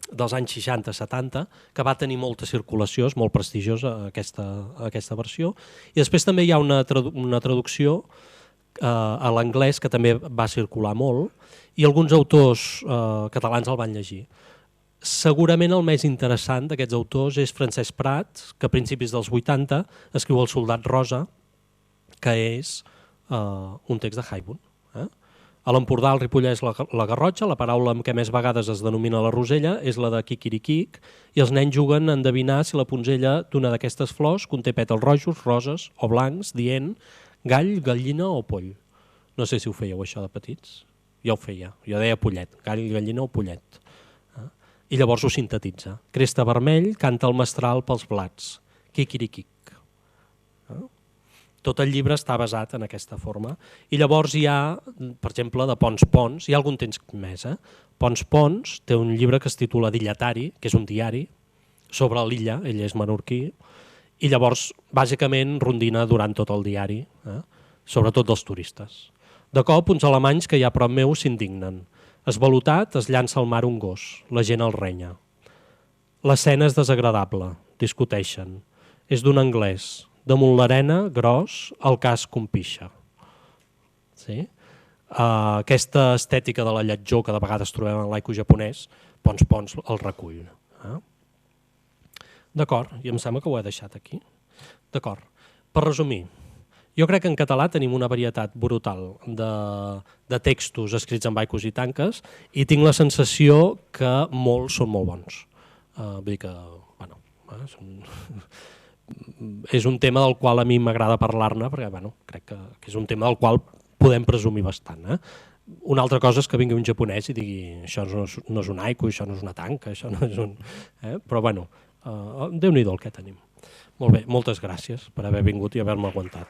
dels anys 60-70, que va tenir molta circulació, és molt prestigiosa aquesta versió, i després també hi ha una traducció a l'anglès que també va circular molt, i alguns autors catalans el van llegir. Segurament el més interessant d'aquests autors és Francesc Prats, que a principis dels 80 escriu El soldat rosa, que és un text de haibun. A l'Empordà, el Ripollès, la Garrotxa, la paraula amb què més vegades es denomina la rosella és la de quiquiriquic, i els nens juguen a endevinar si la punzella d'una d'aquestes flors conté pètals rojos, roses o blancs, dient gall, gallina o poll. No sé si ho fèieu això de petits. Jo ho feia, jo deia pollet, gall, gallina o pollet. I llavors ho sintetitza. Cresta vermell, canta el mestral pels blats. Quiquiriquic. Tot el llibre està basat en aquesta forma. I llavors hi ha, per exemple, de Pons Pons, hi ha algun temps més. Pons Pons té un llibre que es titula Dillatari, que és un diari sobre l'illa, ell és menorquí, i llavors bàsicament rondina durant tot el diari, sobretot dels turistes. De cop, uns alemanys que hi ha prop meu s'indignen. Esvalotat, es llança al mar un gos, la gent el renya. L'escena és desagradable, discuteixen. És d'un anglès. Damunt l'arena, gros, el casc compixa. Sí? Aquesta estètica de la lletjor que de vegades trobem en l'haiku japonès, Pons Pons el recull. D'acord, i em sembla que ho he deixat aquí. D'acord. Per resumir, jo crec que en català tenim una varietat brutal de textos escrits en haikus i tanques i tinc la sensació que molts són molt bons. Vull dir que, bueno, és un tema del qual a mi m'agrada parlar-ne perquè crec que és un tema del qual podem presumir bastant. Una altra cosa és que vingui un japonès i digui això no és un haiku, això no és una tanca, això no és un... Però bueno, Déu-n'hi-do el que tenim. Molt bé, moltes gràcies per haver vingut i haver-me aguantat.